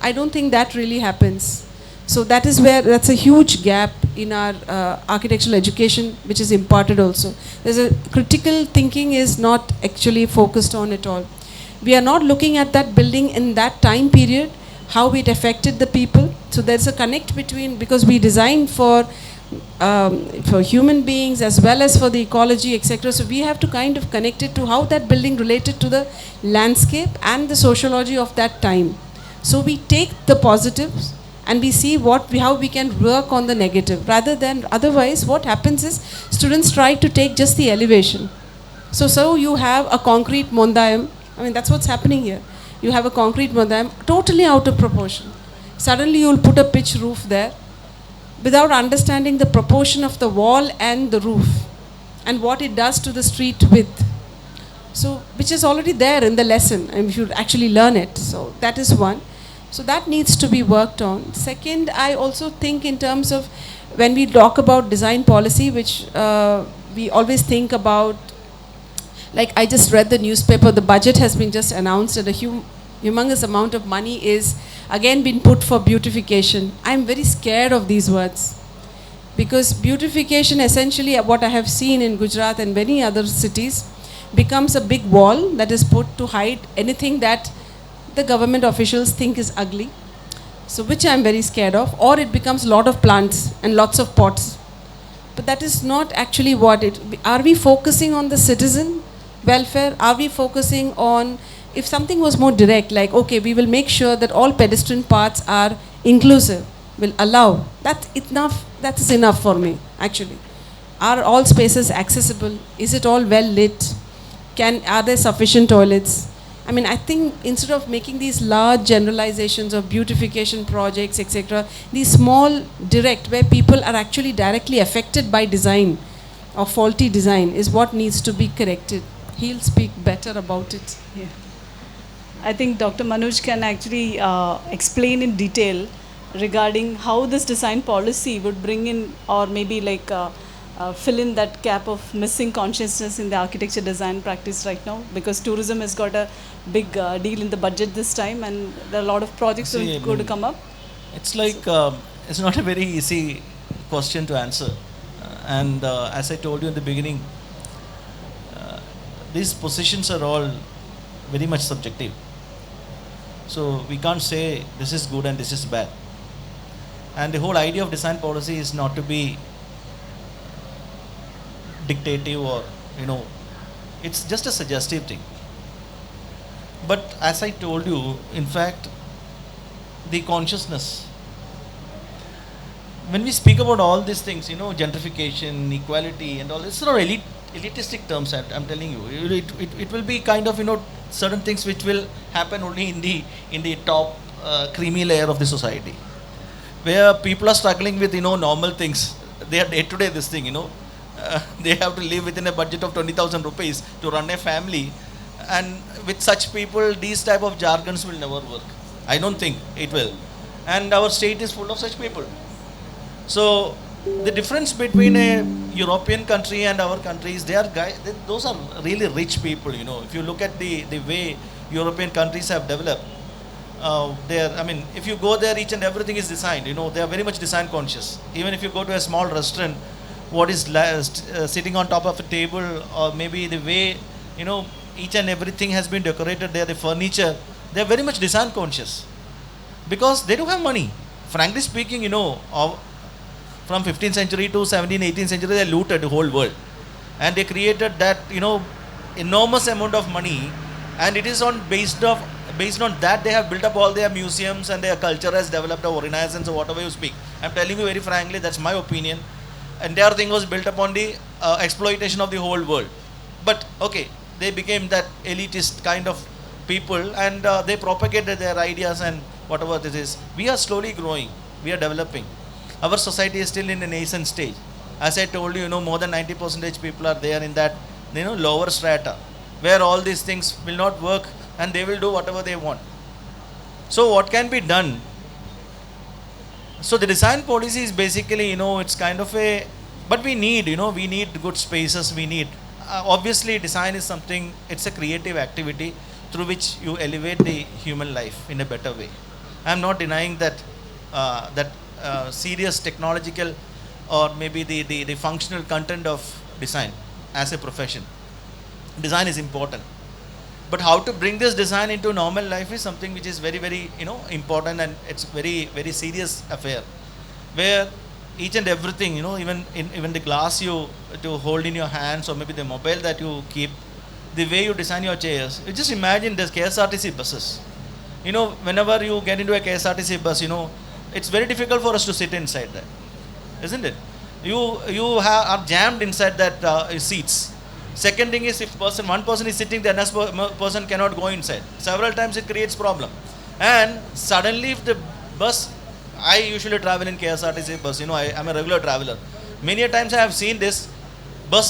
I don't think that really happens. So that's a huge gap in our architectural education, which is imparted also. There's a critical thinking is not actually focused on at all. We are not looking at that building in that time period, how it affected the people. So there's a connect between, because we design for human beings as well as for the ecology, etc. So we have to kind of connect it to how that building related to the landscape and the sociology of that time. So we take the positives and we see how we can work on the negative, rather than otherwise what happens is students try to take just the elevation. So you have a concrete mondayam. I mean, that's what's happening here. You have a concrete mondayam totally out of proportion. Suddenly you'll put a pitch roof there without understanding the proportion of the wall and the roof and what it does to the street width. So, which is already there in the lesson, and you should actually learn it. So that is one. So that needs to be worked on. Second, I also think in terms of when we talk about design policy, which we always think about, like I just read the newspaper, the budget has been just announced and a humongous amount of money is again been put for beautification. I'm very scared of these words, because beautification, essentially what I have seen in Gujarat and many other cities, becomes a big wall that is put to hide anything that the government officials think is ugly, so which I am very scared of. Or it becomes a lot of plants and lots of pots. But that is not actually what it. Are we focusing on the citizen welfare? Are we focusing on, if something was more direct, like okay, we will make sure that all pedestrian paths are inclusive, will allow, that's enough. That is enough for me actually. Are all spaces accessible? Is it all well lit? Are there sufficient toilets? I mean, I think instead of making these large generalizations of beautification projects, etc., these small, direct, where people are actually directly affected by design or faulty design, is what needs to be corrected. He'll speak better about it. Yeah. I think Dr. Manoj can actually explain in detail regarding how this design policy would bring in, or maybe like fill in that gap of missing consciousness in the architecture design practice right now, because tourism has got a big deal in the budget this time, and there are a lot of projects going to come up. It's like it's not a very easy question to answer, and as I told you in the beginning, these positions are all very much subjective. So we can't say this is good and this is bad. And the whole idea of design policy is not to be dictative, or it's just a suggestive thing. But as I told you, in fact, the consciousness, when we speak about all these things, gentrification, equality and all, it's not elitistic terms, I'm telling you. It will be kind of certain things which will happen only in the top creamy layer of the society, where people are struggling with normal things. They are day to day this thing, they have to live within a budget of 20,000 rupees to run a family, and with such people these type of jargons will never work. I don't think it will, and our state is full of such people. So the difference between a European country and our countries, those are really rich people. If you look at the way European countries have developed, if you go there, each and everything is designed. They are very much design conscious. Even if you go to a small restaurant, what is sitting on top of a table, or maybe the way each and everything has been decorated there, the furniture, they are very much design conscious, because they do have money. Frankly speaking, from 15th century to 17th, 18th century, they looted the whole world, and they created that enormous amount of money, and it is based on that they have built up all their museums, and their culture has developed over Renaissance or whatever you speak. I'm telling you very frankly, that's my opinion. Entire thing was built upon the exploitation of the whole world. But okay, they became that elitist kind of people, and they propagated their ideas and whatever this is. We are slowly growing, we are developing. Our society is still in a nascent stage. As I told you, more than 90% people are there in that, lower strata, where all these things will not work and they will do whatever they want. So what can be done? So the design policy is basically, it's kind of a, but we need good spaces, we need, obviously design is something, it's a creative activity through which you elevate the human life in a better way. I am not denying that serious technological or maybe the functional content of design as a profession. Design is important. But how to bring this design into normal life is something which is very, very, important, and it's very, very serious affair, where each and everything, even the glass you to hold in your hands, or maybe the mobile that you keep, the way you design your chairs. You just imagine this KSRTC buses. Whenever you get into a KSRTC bus, it's very difficult for us to sit inside that, isn't it? You are jammed inside that seats. Second thing is, if one person is sitting, the another person cannot go inside. Several times it creates problem. And suddenly if the bus, I usually travel in KSRTC bus, I am a regular traveler. Many a times I have seen this bus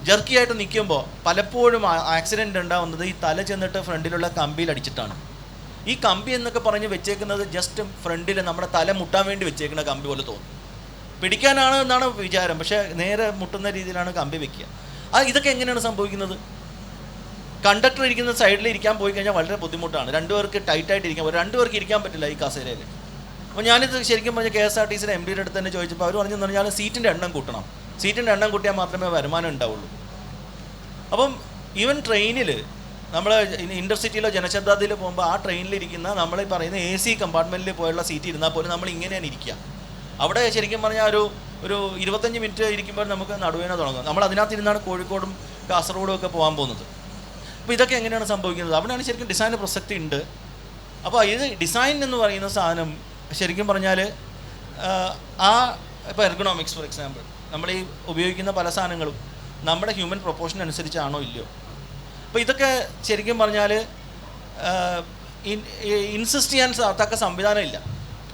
jerky ആയിട്ട് നിൽക്കുമ്പോൾ പലപ്പോഴും accident ഉണ്ടാകുന്നത് ഈ തല ചെന്നിട്ട് ഫ്രണ്ടിലുള്ള കമ്പിയിൽ അടിച്ചിട്ടാണ്. ഈ കമ്പി എന്നൊക്കെ പറഞ്ഞ് വെച്ചേക്കുന്നത് ജസ്റ്റ് ഫ്രണ്ടിൽ നമ്മുടെ തല മുട്ടാൻ വേണ്ടി വെച്ചേക്കുന്ന കമ്പി പോലെ തോന്നും. പിടിക്കാനാണ് എന്നാണ് വിചാരം, പക്ഷേ നേരെ മുട്ടുന്ന രീതിയിലാണ് കമ്പി വെക്കുക. ഇതൊക്കെ എങ്ങനെയാണ് സംഭവിക്കുന്നത്? കണ്ടക്ടർ ഇരിക്കുന്ന സൈഡിൽ ഇരിക്കാൻ പോയി കഴിഞ്ഞാൽ വളരെ ബുദ്ധിമുട്ടാണ്. രണ്ടുപേർക്ക് ടൈറ്റായിട്ട് ഇരിക്കാൻ, രണ്ടുപേർക്ക് ഇരിക്കാൻ പറ്റില്ല ഈ കസേരയിൽ. അപ്പോൾ ഞാനിത് ശരിക്കും പറഞ്ഞാൽ KSRTCയുടെ MDയുടെ അടുത്ത് തന്നെ ചോദിച്ചപ്പോൾ അവർ പറഞ്ഞെന്ന് പറഞ്ഞാൽ സീറ്റിൻ്റെ എണ്ണം കൂട്ടണം, സീറ്റിൻ്റെ എണ്ണം കൂട്ടിയാൽ മാത്രമേ വരുമാനം ഉണ്ടാവുള്ളൂ. അപ്പം ഈവൻ ട്രെയിനിൽ നമ്മൾ ഇൻ്റർസിറ്റിയിലോ ജനശതാബ്ദിയിലോ പോകുമ്പോൾ ആ ട്രെയിനിലിരിക്കുന്ന നമ്മൾ ഈ പറയുന്ന AC കമ്പാർട്ട്മെൻറ്റിൽ പോയുള്ള സീറ്റ് ഇരുന്നാൽ പോലും നമ്മൾ ഇങ്ങനെയാണ് ഇരിക്കുക. അവിടെ ശരിക്കും പറഞ്ഞാൽ ഒരു 25 മിനിറ്റ് ഇരിക്കുമ്പോൾ നമുക്ക് നടുവേദന തുടങ്ങും. നമ്മൾ അതിനകത്തിരുന്നാണ് കോഴിക്കോടും കാസർഗോഡും ഒക്കെ പോകാൻ പോകുന്നത്. അപ്പോൾ ഇതൊക്കെ എങ്ങനെയാണ് സംഭവിക്കുന്നത്? അവിടെയാണ് ശരിക്കും ഡിസൈന് പ്രസക്തി ഉണ്ട്. അപ്പോൾ ഇത് ഡിസൈൻ എന്ന് പറയുന്ന സാധനം ശരിക്കും പറഞ്ഞാൽ ഇപ്പോൾ എർഗണോമിക്സ് ഫോർ എക്സാമ്പിൾ, നമ്മൾ ഈ ഉപയോഗിക്കുന്ന പല സാധനങ്ങളും നമ്മുടെ ഹ്യൂമൻ പ്രൊപ്പോർഷൻ അനുസരിച്ചാണോ ഇല്ലയോ? അപ്പോൾ ഇതൊക്കെ ശരിക്കും പറഞ്ഞാൽ ഇൻസിസ്റ്റ് ചെയ്യാൻ തക്ക സംവിധാനം ഇല്ല.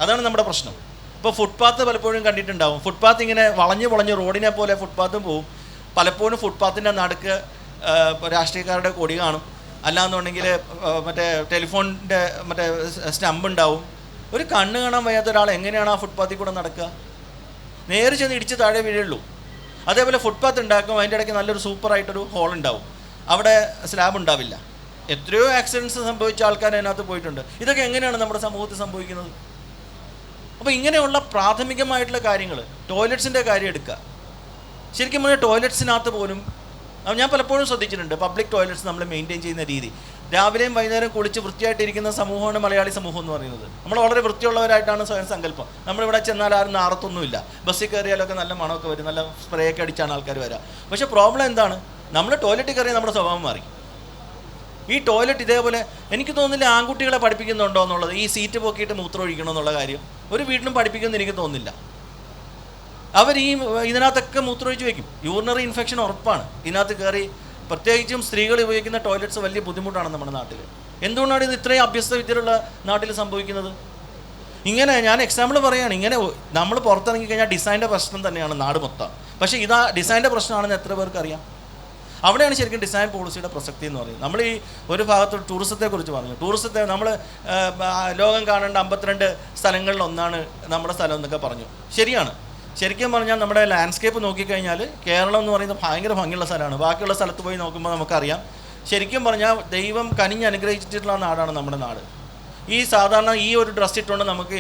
അതാണ് നമ്മുടെ പ്രശ്നം. ഇപ്പോൾ ഫുട്പാത്ത് പലപ്പോഴും കണ്ടിട്ടുണ്ടാവും. ഫുട്പാത്ത് ഇങ്ങനെ വളഞ്ഞ് റോഡിനെ പോലെ ഫുട്പാത്തും പോവും. പലപ്പോഴും ഫുട്പാത്തിൻ്റെ നടുക്ക് രാഷ്ട്രീയക്കാരുടെ കൊടി കാണും, അല്ലാന്നുണ്ടെങ്കിൽ മറ്റേ ടെലിഫോണിൻ്റെ മറ്റേ സ്റ്റമ്പ് ഉണ്ടാവും. ഒരു കണ്ണ് കാണാൻ വയ്യാത്ത ഒരാൾ എങ്ങനെയാണ് ആ ഫുട്പാത്തിൽ കൂടെ നടക്കുക? നേരെ ചെന്ന് ഇടിച്ച് താഴെ വീഴുള്ളൂ. അതേപോലെ ഫുട്പാത്ത് ഉണ്ടാക്കും, അതിൻ്റെ ഇടയ്ക്ക് നല്ലൊരു സൂപ്പറായിട്ടൊരു ഹോൾ ഉണ്ടാവും, അവിടെ സ്ലാബ് ഉണ്ടാവില്ല. എത്രയോ ആക്സിഡൻറ്റ്സ് സംഭവിച്ച ആൾക്കാർ അതിനകത്ത് പോയിട്ടുണ്ട്. ഇതൊക്കെ എങ്ങനെയാണ് നമ്മുടെ സമൂഹത്തിൽ സംഭവിക്കുന്നത്? അപ്പോൾ ഇങ്ങനെയുള്ള പ്രാഥമികമായിട്ടുള്ള കാര്യങ്ങൾ, ടോയ്ലറ്റ്സിൻ്റെ കാര്യം എടുക്കുക. ശരിക്കും പറഞ്ഞാൽ ടോയ്ലറ്റ്സിനകത്ത് പോലും ഞാൻ പലപ്പോഴും ശ്രദ്ധിച്ചിട്ടുണ്ട്, പബ്ലിക് ടോയ്ലറ്റ്സ് നമ്മൾ മെയിൻറ്റെയിൻ ചെയ്യുന്ന രീതി. രാവിലെയും വൈകുന്നേരം കുളിച്ച് വൃത്തിയായിട്ടിരിക്കുന്ന സമൂഹമാണ് മലയാളി സമൂഹം എന്ന് പറയുന്നത്. നമ്മൾ വളരെ വൃത്തിയുള്ളവരായിട്ടാണ് സ്വയം സങ്കല്പം. നമ്മളിവിടെ ചെന്നാൽ ആരും നാറത്തൊന്നുമില്ല, ബസ്സിൽ കയറിയാലൊക്കെ നല്ല മണമൊക്കെ വരും, നല്ല സ്പ്രേ ഒക്കെ അടിച്ചാണ് ആൾക്കാർ വരിക. പക്ഷേ പ്രോബ്ലം എന്താണ്? നമ്മൾ ടോയ്ലറ്റിൽ കയറിയാൽ നമ്മുടെ സ്വഭാവം മാറി. ഈ ടോയ്ലറ്റ് ഇതേപോലെ എനിക്ക് തോന്നുന്നില്ല ആൺകുട്ടികളെ പഠിപ്പിക്കുന്നുണ്ടോ എന്നുള്ളത്, ഈ സീറ്റ് പൊക്കിയിട്ട് മൂത്രം ഒഴിക്കണം എന്നുള്ള കാര്യം ഒരു വീട്ടിലും പഠിപ്പിക്കുമെന്ന് എനിക്ക് തോന്നുന്നില്ല. അവർ ഇതിനകത്തൊക്കെ മൂത്രമൊഴിച്ച് വയ്ക്കും. യൂറിനറി ഇൻഫെക്ഷൻ ഉറപ്പാണ് ഇതിനകത്ത് കയറി. പ്രത്യേകിച്ചും സ്ത്രീകൾ ഉപയോഗിക്കുന്ന ടോയ്ലറ്റ്സ് വലിയ ബുദ്ധിമുട്ടാണ് നമ്മുടെ നാട്ടിൽ. എന്തുകൊണ്ടാണ് ഇത് ഇത്രയും അഭ്യസ്ത വിദ്യയുള്ള നാട്ടിൽ സംഭവിക്കുന്നത്? ഇങ്ങനെ ഞാൻ എക്സാമ്പിൾ പറയുകയാണ്. ഇങ്ങനെ നമ്മൾ പുറത്തിറങ്ങി കഴിഞ്ഞാൽ ഡിസൈൻ്റെ പ്രശ്നം തന്നെയാണ് നാട് മൊത്തം. പക്ഷേ ഇതാ ഡിസൈൻ്റെ പ്രശ്നമാണെന്ന് എത്ര പേർക്ക് അറിയാം? അവിടെയാണ് ശരിക്കും ഡിസൈൻ പോളിസിയുടെ പ്രസക്തി എന്ന് പറയുന്നത്. നമ്മൾ ഈ ഒരു ഭാഗത്ത് ടൂറിസത്തെക്കുറിച്ച് പറഞ്ഞു. ടൂറിസത്തെ നമ്മൾ ലോകം കാണേണ്ട 52 സ്ഥലങ്ങളിലൊന്നാണ് നമ്മുടെ സ്ഥലം എന്നൊക്കെ പറഞ്ഞു. ശരിയാണ്. ശരിക്കും പറഞ്ഞാൽ നമ്മുടെ ലാൻഡ്സ്കേപ്പ് നോക്കിക്കഴിഞ്ഞാൽ കേരളം എന്ന് പറയുന്നത് ഭയങ്കര ഭംഗിയുള്ള സ്ഥലമാണ്. ബാക്കിയുള്ള സ്ഥലത്ത് പോയി നോക്കുമ്പോൾ നമുക്കറിയാം, ശരിക്കും പറഞ്ഞാൽ ദൈവം കനിഞ്ഞ് അനുഗ്രഹിച്ചിട്ടുള്ള നാടാണ് നമ്മുടെ നാട്. ഈ സാധാരണ ഈ ഒരു ഡ്രസ്സ് ഇട്ടുകൊണ്ട് നമുക്ക്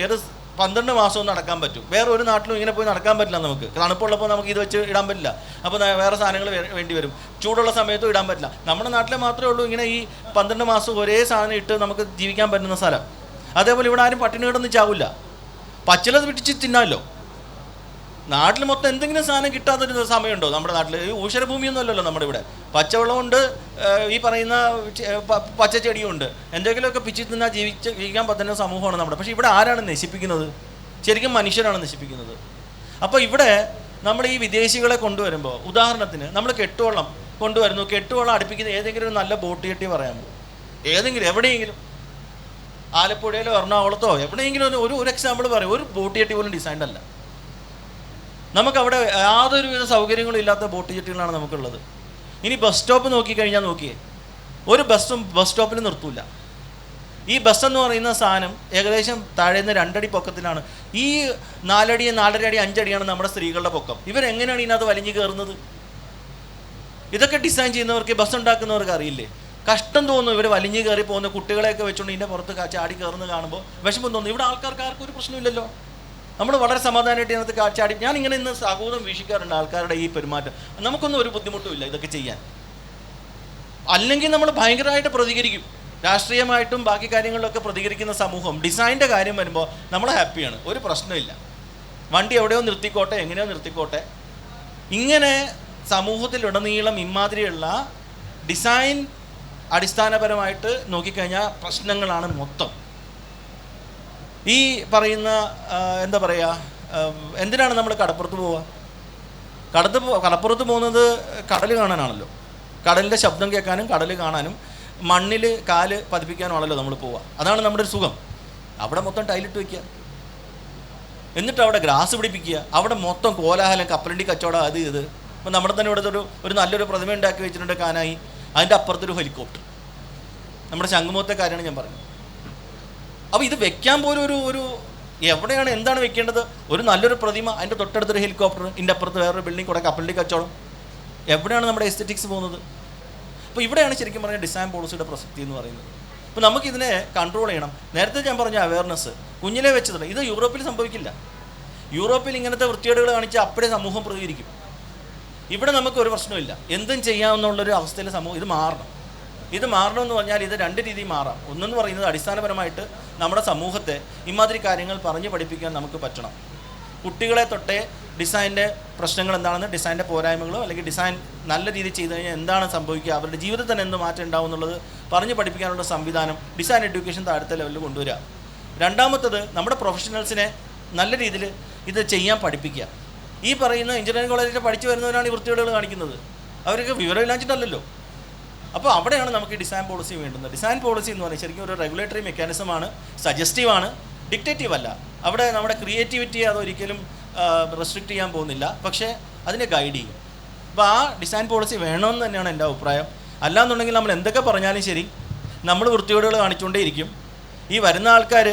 12 മാസവും നടക്കാൻ പറ്റും. വേറെ ഒരു നാട്ടിലും ഇങ്ങനെ പോയി നടക്കാൻ പറ്റില്ല. നമുക്ക് തണുപ്പുള്ളപ്പോൾ നമുക്ക് ഇത് വെച്ച് ഇടാൻ പറ്റില്ല. അപ്പോൾ വേറെ സാധനങ്ങൾ വേണ്ടി വരും. ചൂടുള്ള സമയത്തും ഇടാൻ പറ്റില്ല. നമ്മുടെ നാട്ടിലെ മാത്രമേ ഉള്ളൂ ഇങ്ങനെ ഈ 12 മാസം ഒരേ സാധനം ഇട്ട് നമുക്ക് ജീവിക്കാൻ പറ്റുന്ന സ്ഥലം. അതേപോലെ ഇവിടെ ആരും പട്ടിണി കിടന്ന് ചാവില്ല. പച്ചില പിടിച്ച് തിന്നാമല്ലോ. നാട്ടിൽ മൊത്തം എന്തെങ്കിലും സാധനം കിട്ടാത്തൊരു സമയമുണ്ടോ നമ്മുടെ നാട്ടിൽ? ഈ ഊഷരഭൂമിയൊന്നും അല്ലല്ലോ നമ്മുടെ ഇവിടെ. പച്ചവെള്ളമുണ്ട്, ഈ പറയുന്ന പച്ചച്ചെടിയുണ്ട്, എന്തെങ്കിലുമൊക്കെ പിച്ചി തിന്നാൽ ജീവിക്കാൻ പറ്റുന്ന സമൂഹമാണ് നമ്മുടെ. പക്ഷേ ഇവിടെ ആരാണ് നശിപ്പിക്കുന്നത്? ശരിക്കും മനുഷ്യരാണ് നശിപ്പിക്കുന്നത്. അപ്പോൾ ഇവിടെ നമ്മൾ ഈ വിദേശികളെ കൊണ്ടുവരുമ്പോൾ, ഉദാഹരണത്തിന് നമ്മൾ കെട്ടുവള്ളം കൊണ്ടുവരുന്നു, കെട്ടുവള്ളം അടുപ്പിക്കുന്ന ഏതെങ്കിലും ഒരു നല്ല ബോട്ട് കെട്ടി പറയാമോ? ഏതെങ്കിലും എവിടെയെങ്കിലും ആലപ്പുഴയിലോ എറണാകുളത്തോ എവിടെയെങ്കിലും ഒരു എക്സാമ്പിൾ പറയും. ഒരു ബോട്ട് കെട്ടി പോലും ഡിസൈൻഡ് അല്ല. നമുക്കവിടെ യാതൊരുവിധ സൗകര്യങ്ങളും ഇല്ലാത്ത ബോട്ട് ജെട്ടികളാണ് നമുക്കുള്ളത്. ഇനി ബസ് സ്റ്റോപ്പ് നോക്കിക്കഴിഞ്ഞാൽ നോക്കിയേ, ഒരു ബസ്സും ബസ് സ്റ്റോപ്പിൽ നിർത്തൂല. ഈ ബസ് എന്ന് പറയുന്ന സാധനം ഏകദേശം താഴേന്ന് 2 അടി പൊക്കത്തിലാണ്. ഈ 4 അടി 4.5 അടി 5 അടിയാണ് നമ്മുടെ സ്ത്രീകളുടെ പൊക്കം. ഇവരെങ്ങനെയാണ് ഇതിനകത്ത് വലിഞ്ഞു കയറുന്നത്? ഇതൊക്കെ ഡിസൈൻ ചെയ്യുന്നവർക്ക്, ബസ് ഉണ്ടാക്കുന്നവർക്ക് അറിയില്ലേ? കഷ്ടം തോന്നുന്നു ഇവർ വലിഞ്ഞു കയറി പോകുന്ന കുട്ടികളെയൊക്കെ വെച്ചുകൊണ്ട് ഇതിൻ്റെ പുറത്ത് ചാടി കയറുന്നത് കാണുമ്പോൾ വിഷമം തോന്നുന്നു. ഇവിടെ ആൾക്കാർക്ക് ആർക്കും ഒരു പ്രശ്നമില്ലല്ലോ, നമ്മൾ വളരെ സമാധാനമായിട്ട് ഇതിനകത്ത് ചാടി. ഞാൻ ഇങ്ങനെ ഇന്ന് സഹോദരം വീക്ഷിക്കാറുണ്ട് ആൾക്കാരുടെ ഈ പെരുമാറ്റം. നമുക്കൊന്നും ഒരു ബുദ്ധിമുട്ടും ഇല്ല ഇതൊക്കെ ചെയ്യാൻ. അല്ലെങ്കിൽ നമ്മൾ ഭയങ്കരമായിട്ട് പ്രതികരിക്കും, രാഷ്ട്രീയമായിട്ടും ബാക്കി കാര്യങ്ങളിലൊക്കെ പ്രതികരിക്കുന്ന സമൂഹം. ഡിസൈൻ്റെ കാര്യം വരുമ്പോൾ നമ്മൾ ഹാപ്പിയാണ്, ഒരു പ്രശ്നമില്ല. വണ്ടി എവിടെയോ നിർത്തിക്കോട്ടെ, എങ്ങനെയോ നിർത്തിക്കോട്ടെ. ഇങ്ങനെ സമൂഹത്തിലുടനീളം ഇമാതിരിയുള്ള ഡിസൈൻ അടിസ്ഥാനപരമായിട്ട് നോക്കിക്കഴിഞ്ഞാൽ പ്രശ്നങ്ങളാണ് മൊത്തം. ഈ പറയുന്ന എന്താ പറയുക, എന്തിനാണ് നമ്മൾ കടപ്പുറത്ത് പോവുക? കടപ്പുറത്ത് പോകുന്നത് കടൽ കാണാനാണല്ലോ. കടലിൻ്റെ ശബ്ദം കേൾക്കാനും കടൽ കാണാനും മണ്ണിൽ കാല് പതിപ്പിക്കാനുമാണല്ലോ നമ്മൾ പോവുക. അതാണ് നമ്മുടെ ഒരു സുഖം. അവിടെ മൊത്തം ടൈലിട്ട് വയ്ക്കുക, എന്നിട്ട് അവിടെ ഗ്രാസ് പിടിപ്പിക്കുക, അവിടെ മൊത്തം കോലാഹലം, കപ്പലണ്ടി കച്ചവടം, അത് ഇത്. ഇപ്പം നമ്മുടെ തന്നെ ഇവിടെ ഒരു നല്ലൊരു പ്രതിമ ഉണ്ടാക്കി വെച്ചിട്ടുണ്ട് കാനായി, അതിൻ്റെ അപ്പുറത്തൊരു ഹെലികോപ്റ്റർ. നമ്മുടെ ശംഖുമുഖത്തെ കാര്യമാണ് ഞാൻ പറഞ്ഞത്. അപ്പോൾ ഇത് വെക്കാൻ പോലും ഒരു എവിടെയാണ്, എന്താണ് വെക്കേണ്ടത്? ഒരു നല്ലൊരു പ്രതിമ, അതിൻ്റെ തൊട്ടടുത്തൊരു ഹെലികോപ്റ്റർ, ഇതിൻ്റെ അപ്പുറത്ത് വേറൊരു ബിൽഡിംഗ്, കൂടെ കപ്പലണ്ടി കച്ചവടം. എവിടെയാണ് നമ്മുടെ എസ്തെറ്റിക്സ് പോകുന്നത്? അപ്പോൾ ഇവിടെയാണ് ശരിക്കും പറഞ്ഞാൽ ഡിസൈൻ പോളിസിയുടെ പ്രസക്തി എന്ന് പറയുന്നത്. അപ്പോൾ നമുക്കിതിനെ കൺട്രോൾ ചെയ്യണം. നേരത്തെ ഞാൻ പറഞ്ഞ അവയർനെസ് കുഞ്ഞിലെ വെച്ചത് ഇത് യൂറോപ്പിൽ സംഭവിക്കില്ല. യൂറോപ്പിൽ ഇങ്ങനത്തെ വൃത്തികേടുകൾ കാണിച്ചാൽ അപ്പോഴേ സമൂഹം പ്രതികരിക്കും. ഇവിടെ നമുക്കൊരു പ്രശ്നമില്ല, എന്തും ചെയ്യാമെന്നുള്ളൊരു അവസ്ഥയിൽ സമൂഹം ഇത് മാറണം. ഇത് മാറണമെന്ന് പറഞ്ഞാൽ ഇത് 2 രീതിയിൽ മാറാം. ഒന്നെന്ന് പറയുന്നത് അടിസ്ഥാനപരമായിട്ട് നമ്മുടെ സമൂഹത്തെ ഇമാതിരി കാര്യങ്ങൾ പറഞ്ഞു പഠിപ്പിക്കാൻ നമുക്ക് പറ്റണം. കുട്ടികളെ തൊട്ടേ ഡിസൈൻ്റെ പ്രശ്നങ്ങൾ എന്താണെന്ന്, ഡിസൈൻ്റെ പോരായ്മകളോ അല്ലെങ്കിൽ ഡിസൈൻ നല്ല രീതിയിൽ ചെയ്ത് കഴിഞ്ഞാൽ എന്താണ് സംഭവിക്കുക, അവരുടെ ജീവിതത്തിൽ തന്നെ എന്ത് മാറ്റം ഉണ്ടാവും എന്നുള്ളത് പറഞ്ഞു പഠിപ്പിക്കാനുള്ള സംവിധാനം ഡിസൈൻ എഡ്യൂക്കേഷൻ താഴത്തെ ലെവലിൽ കൊണ്ടുവരിക. രണ്ടാമത്തത് നമ്മുടെ പ്രൊഫഷണൽസിനെ നല്ല രീതിയിൽ ഇത് ചെയ്യാൻ പഠിപ്പിക്കുക. ഈ പറയുന്ന എഞ്ചിനീയറിംഗ് കോളേജിൽ പഠിച്ചു വരുന്നവരാണ് ഈ വൃത്തികേടുകൾ കാണിക്കുന്നത്. അവർക്ക് വിവരമില്ലാഞ്ഞിട്ടല്ലല്ലോ. അപ്പോൾ അവിടെയാണ് നമുക്ക് ഡിസൈൻ പോളിസി വേണ്ടുന്നത്. ഡിസൈൻ പോളിസി എന്ന് പറയുന്നത് ശരിക്കും ഒരു റെഗുലേറ്ററി മെക്കാനിസമാണ്, സജസ്റ്റീവാണ്, ഡിക്റ്റേറ്റീവ് അല്ല. അവിടെ നമ്മുടെ ക്രിയേറ്റിവിറ്റിയെ അതൊരിക്കലും റെസ്ട്രിക്റ്റ് ചെയ്യാൻ പോകുന്നില്ല, പക്ഷേ അതിനെ ഗൈഡ് ചെയ്യും. അപ്പോൾ ആ ഡിസൈൻ പോളിസി വേണമെന്ന് തന്നെയാണ് എൻ്റെ അഭിപ്രായം. അല്ലാന്നുണ്ടെങ്കിൽ നമ്മൾ എന്തൊക്കെ പറഞ്ഞാലും ശരി, നമ്മൾ വൃത്തികേടുകൾ കാണിച്ചുകൊണ്ടേയിരിക്കും. ഈ വരുന്ന ആൾക്കാർ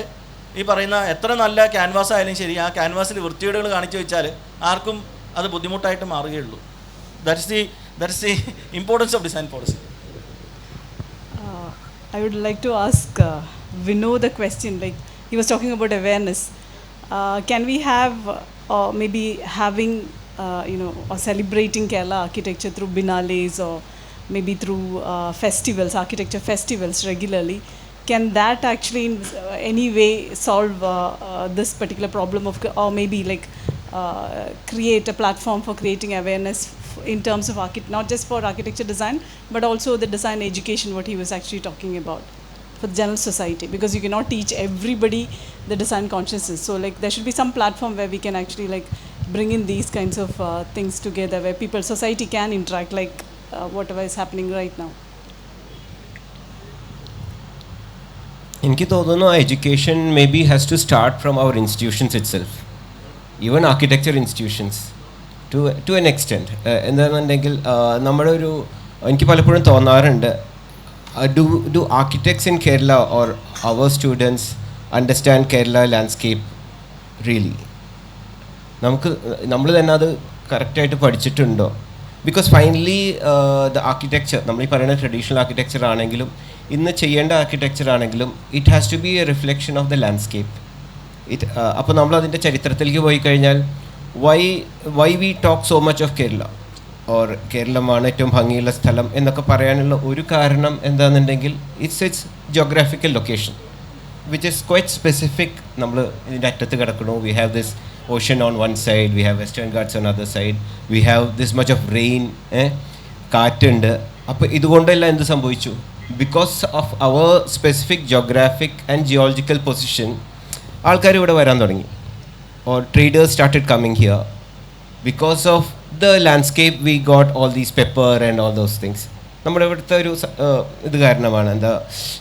ഈ പറയുന്ന എത്ര നല്ല ക്യാൻവാസ് ആയാലും ശരി, ആ ക്യാൻവാസിൽ വൃത്തികേടുകൾ കാണിച്ചു വെച്ചാൽ ആർക്കും അത് ബുദ്ധിമുട്ടായിട്ട് മാറുകയുള്ളൂ. That's the importance of design policy. I would like to ask Vinod a question. Like, he was talking about awareness. Can we have maybe having or celebrating Kerala architecture through Biennales or maybe through festivals, architecture festivals regularly? Can that actually in any way solve this particular problem of, or maybe like create a platform for creating awareness in terms of not just for architecture design, but also the design education, what he was actually talking about for the general society, because you cannot teach everybody the design consciousness. So like there should be some platform where we can actually like bring in these kinds of things together, where people, society can interact, like whatever is happening right now. എനിക്ക് തോന്നുന്നു education may be has to start from our institutions itself, even architecture institutions to an extent. എന്താണെന്നുണ്ടെങ്കിൽ നമ്മുടെ എനിക്ക് പലപ്പോഴും തോന്നാറുണ്ട്, do architects in Kerala or our students understand Kerala landscape really? നമ്മൾ തന്നെ അത് കറക്റ്റായിട്ട് പഠിച്ചിട്ടുണ്ടോ? ബിക്കോസ് ഫൈനലി ദ ആർക്കിടെക്ചർ, നമ്മൾ ഈ പറയുന്ന ട്രഡീഷണൽ ആർക്കിടെക്ചർ ആണെങ്കിലും ഇന്ന് ചെയ്യേണ്ട ആർക്കിടെക്ചർ ആണെങ്കിലും it has to be a reflection of the landscape. അപ്പോൾ നമ്മൾ അതിൻ്റെ ചരിത്രത്തിലേക്ക് പോയി കഴിഞ്ഞാൽ why we talk so much of Kerala or കേരളമാണ് ഏറ്റവും ഭംഗിയുള്ള സ്ഥലം എന്നൊക്കെ പറയാനുള്ള ഒരു കാരണം എന്താണെന്നുണ്ടെങ്കിൽ it's geographical location which is quite specific. നമ്മൾ ഇതിൻ്റെ അറ്റത്ത് കിടക്കണു, we have this ocean on one side, we have western Ghats on other side, we have this much of rain, കാറ്റുണ്ട്. അപ്പോൾ ഇതുകൊണ്ടെല്ലാം എന്ത് സംഭവിച്ചു? Because of our specific geographic and geological position ആൾക്കാർ ഇവിടെ വരാൻ തുടങ്ങി. Or traders started coming here. Because of the landscape we got all these pepper and all those things. നമ്മുടെ ഇവിടുത്തെ ഒരു ഇത് കാരണമാണ്, എന്താ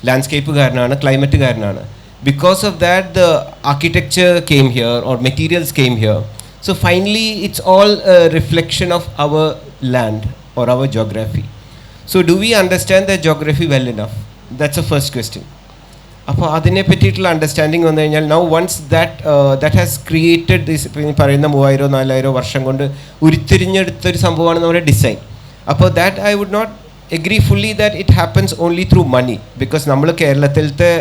ലാൻഡ്സ്കേപ്പ് കാരണമാണ്, ക്ലൈമറ്റ് കാരണമാണ്. Because of that the architecture came here or materials came here. So finally, it's all a reflection of our land or our geography. So do we understand the geography well enough? That's the first question. അപ്പോൾ അതിനെ പറ്റിയിട്ടുള്ള understanding വന്നു കഴിഞ്ഞാൽ now once that has created this, പറയുന്ന 3000-4000 വർഷം കൊണ്ട് ഉരുത്തിരിഞ്ഞെടുത്തൊരു സംഭവമാണ് നമ്മുടെ ഡിസൈൻ. അപ്പോൾ that I would not agree fully that it happens only through money. Because നമ്മൾ കേരളത്തിലത്തെ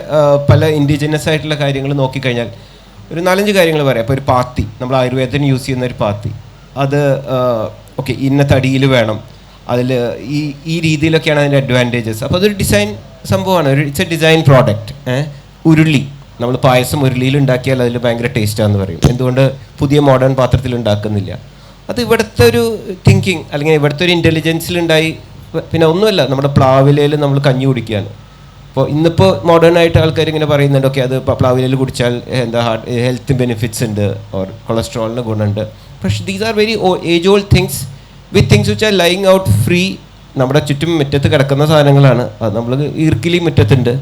പല ഇൻഡിജിനസ് ആയിട്ടുള്ള കാര്യങ്ങൾ നോക്കിക്കഴിഞ്ഞാൽ ഒരു 4-5 കാര്യങ്ങൾ പറയാം. അപ്പോൾ ഒരു പാത്തി, നമ്മൾ ആയുർവേദത്തിന് യൂസ് ചെയ്യുന്ന ഒരു പാത്തി, അത് ഓക്കെ ഇന്ന തടിയിൽ വേണം, അതിൽ ഈ രീതിയിലൊക്കെയാണ് അതിൻ്റെ അഡ്വാൻറ്റേജസ്. അപ്പോൾ അതൊരു ഡിസൈൻ സംഭവമാണ്, ഇറ്റ്സ് എ ഡിസൈൻ പ്രോഡക്റ്റ്. ഉരുളി, നമ്മൾ പായസം ഉരുളിയിൽ ഉണ്ടാക്കിയാൽ അതിൽ ഭയങ്കര ടേസ്റ്റാണെന്ന് പറയും. എന്തുകൊണ്ട് പുതിയ മോഡേൺ പാത്രത്തിൽ ഉണ്ടാക്കുന്നില്ല? അത് ഇവിടുത്തെ ഒരു തിങ്കിങ് അല്ലെങ്കിൽ ഇവിടുത്തെ ഒരു ഇൻ്റലിജൻസിലുണ്ടായി. പിന്നെ ഒന്നുമല്ല, നമ്മുടെ പ്ലാവിലയിൽ നമ്മൾ കഞ്ഞി കുടിക്കുകയാണ്. അപ്പോൾ ഇന്നിപ്പോൾ മോഡേൺ ആയിട്ട് ആൾക്കാർ ഇങ്ങനെ പറയുന്നുണ്ട്, ഓക്കെ അത് പ്ലാവിലയിൽ കുടിച്ചാൽ എന്താ ഹെൽത്ത് ബെനിഫിറ്റ്സ് ഉണ്ട്, ഓർ കൊളസ്ട്രോളിന് ഗുണമുണ്ട്. പക്ഷേ these are very age old things with things which are lying out free. നമ്മുടെ ചുറ്റും മുറ്റത്ത് കിടക്കുന്ന സാധനങ്ങളാണ്. അത് നമ്മൾ ഈർക്കിലി മുറ്റത്തുണ്ട്,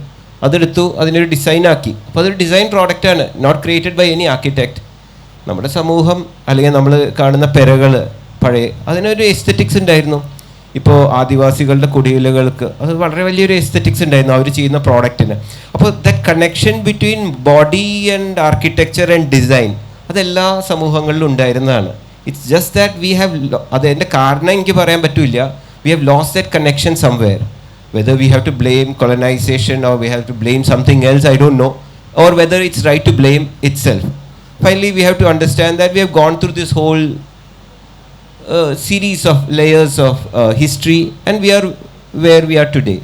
അതെടുത്തു അതിനൊരു ഡിസൈനാക്കി. അപ്പോൾ അതൊരു ഡിസൈൻ പ്രോഡക്റ്റാണ്, not created by any architect. നമ്മുടെ സമൂഹം അല്ലെങ്കിൽ നമ്മൾ കാണുന്ന പെരകൾ പഴയ, അതിനൊരു എസ്തെറ്റിക്സ് ഉണ്ടായിരുന്നു. ഇപ്പോൾ ആദിവാസികളുടെ കുടിലുകൾക്ക് അത് വളരെ വലിയൊരു എസ്തെറ്റിക്സ് ഉണ്ടായിരുന്നു അവർ ചെയ്യുന്ന പ്രോഡക്റ്റിന്. അപ്പോൾ that connection between body and architecture and design അതെല്ലാ സമൂഹങ്ങളിലും ഉണ്ടായിരുന്നതാണ്. It's just that we have, അതിൻ്റെ കാരണം എനിക്ക് പറയാൻ പറ്റില്ല. We have lost that connection somewhere. Whether we have to blame colonization or we have to blame something else, I don't know. Or whether it's right to blame itself. Finally, we have to understand that we have gone through this whole series of layers of history, and we are where we are today,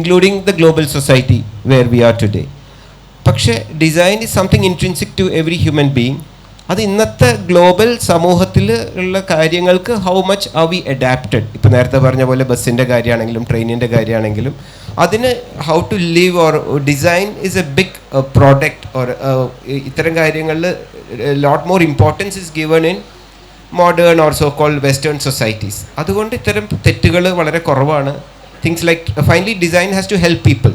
including the global society where we are today. പക്ഷേ design is something intrinsic to every human being. അത് ഇന്നത്തെ global സമൂഹത്തിൽ ഉള്ള കാര്യങ്ങൾക്ക് how much are we adapted. ഇപ്പോൾ നേരത്തെ പറഞ്ഞ പോലെ ബസ്സിൻ്റെ കാര്യമാണെങ്കിലും ട്രെയിനിൻ്റെ കാര്യമാണെങ്കിലും അതിന് how to live or design is a big product. Or ഇത്തരം കാര്യങ്ങളിൽ lot more importance is given in modern or so called western societies. അതുകൊണ്ട് ഇത്തരം തെറ്റുകൾ വളരെ കുറവാണ്. Things like finally design has to help people.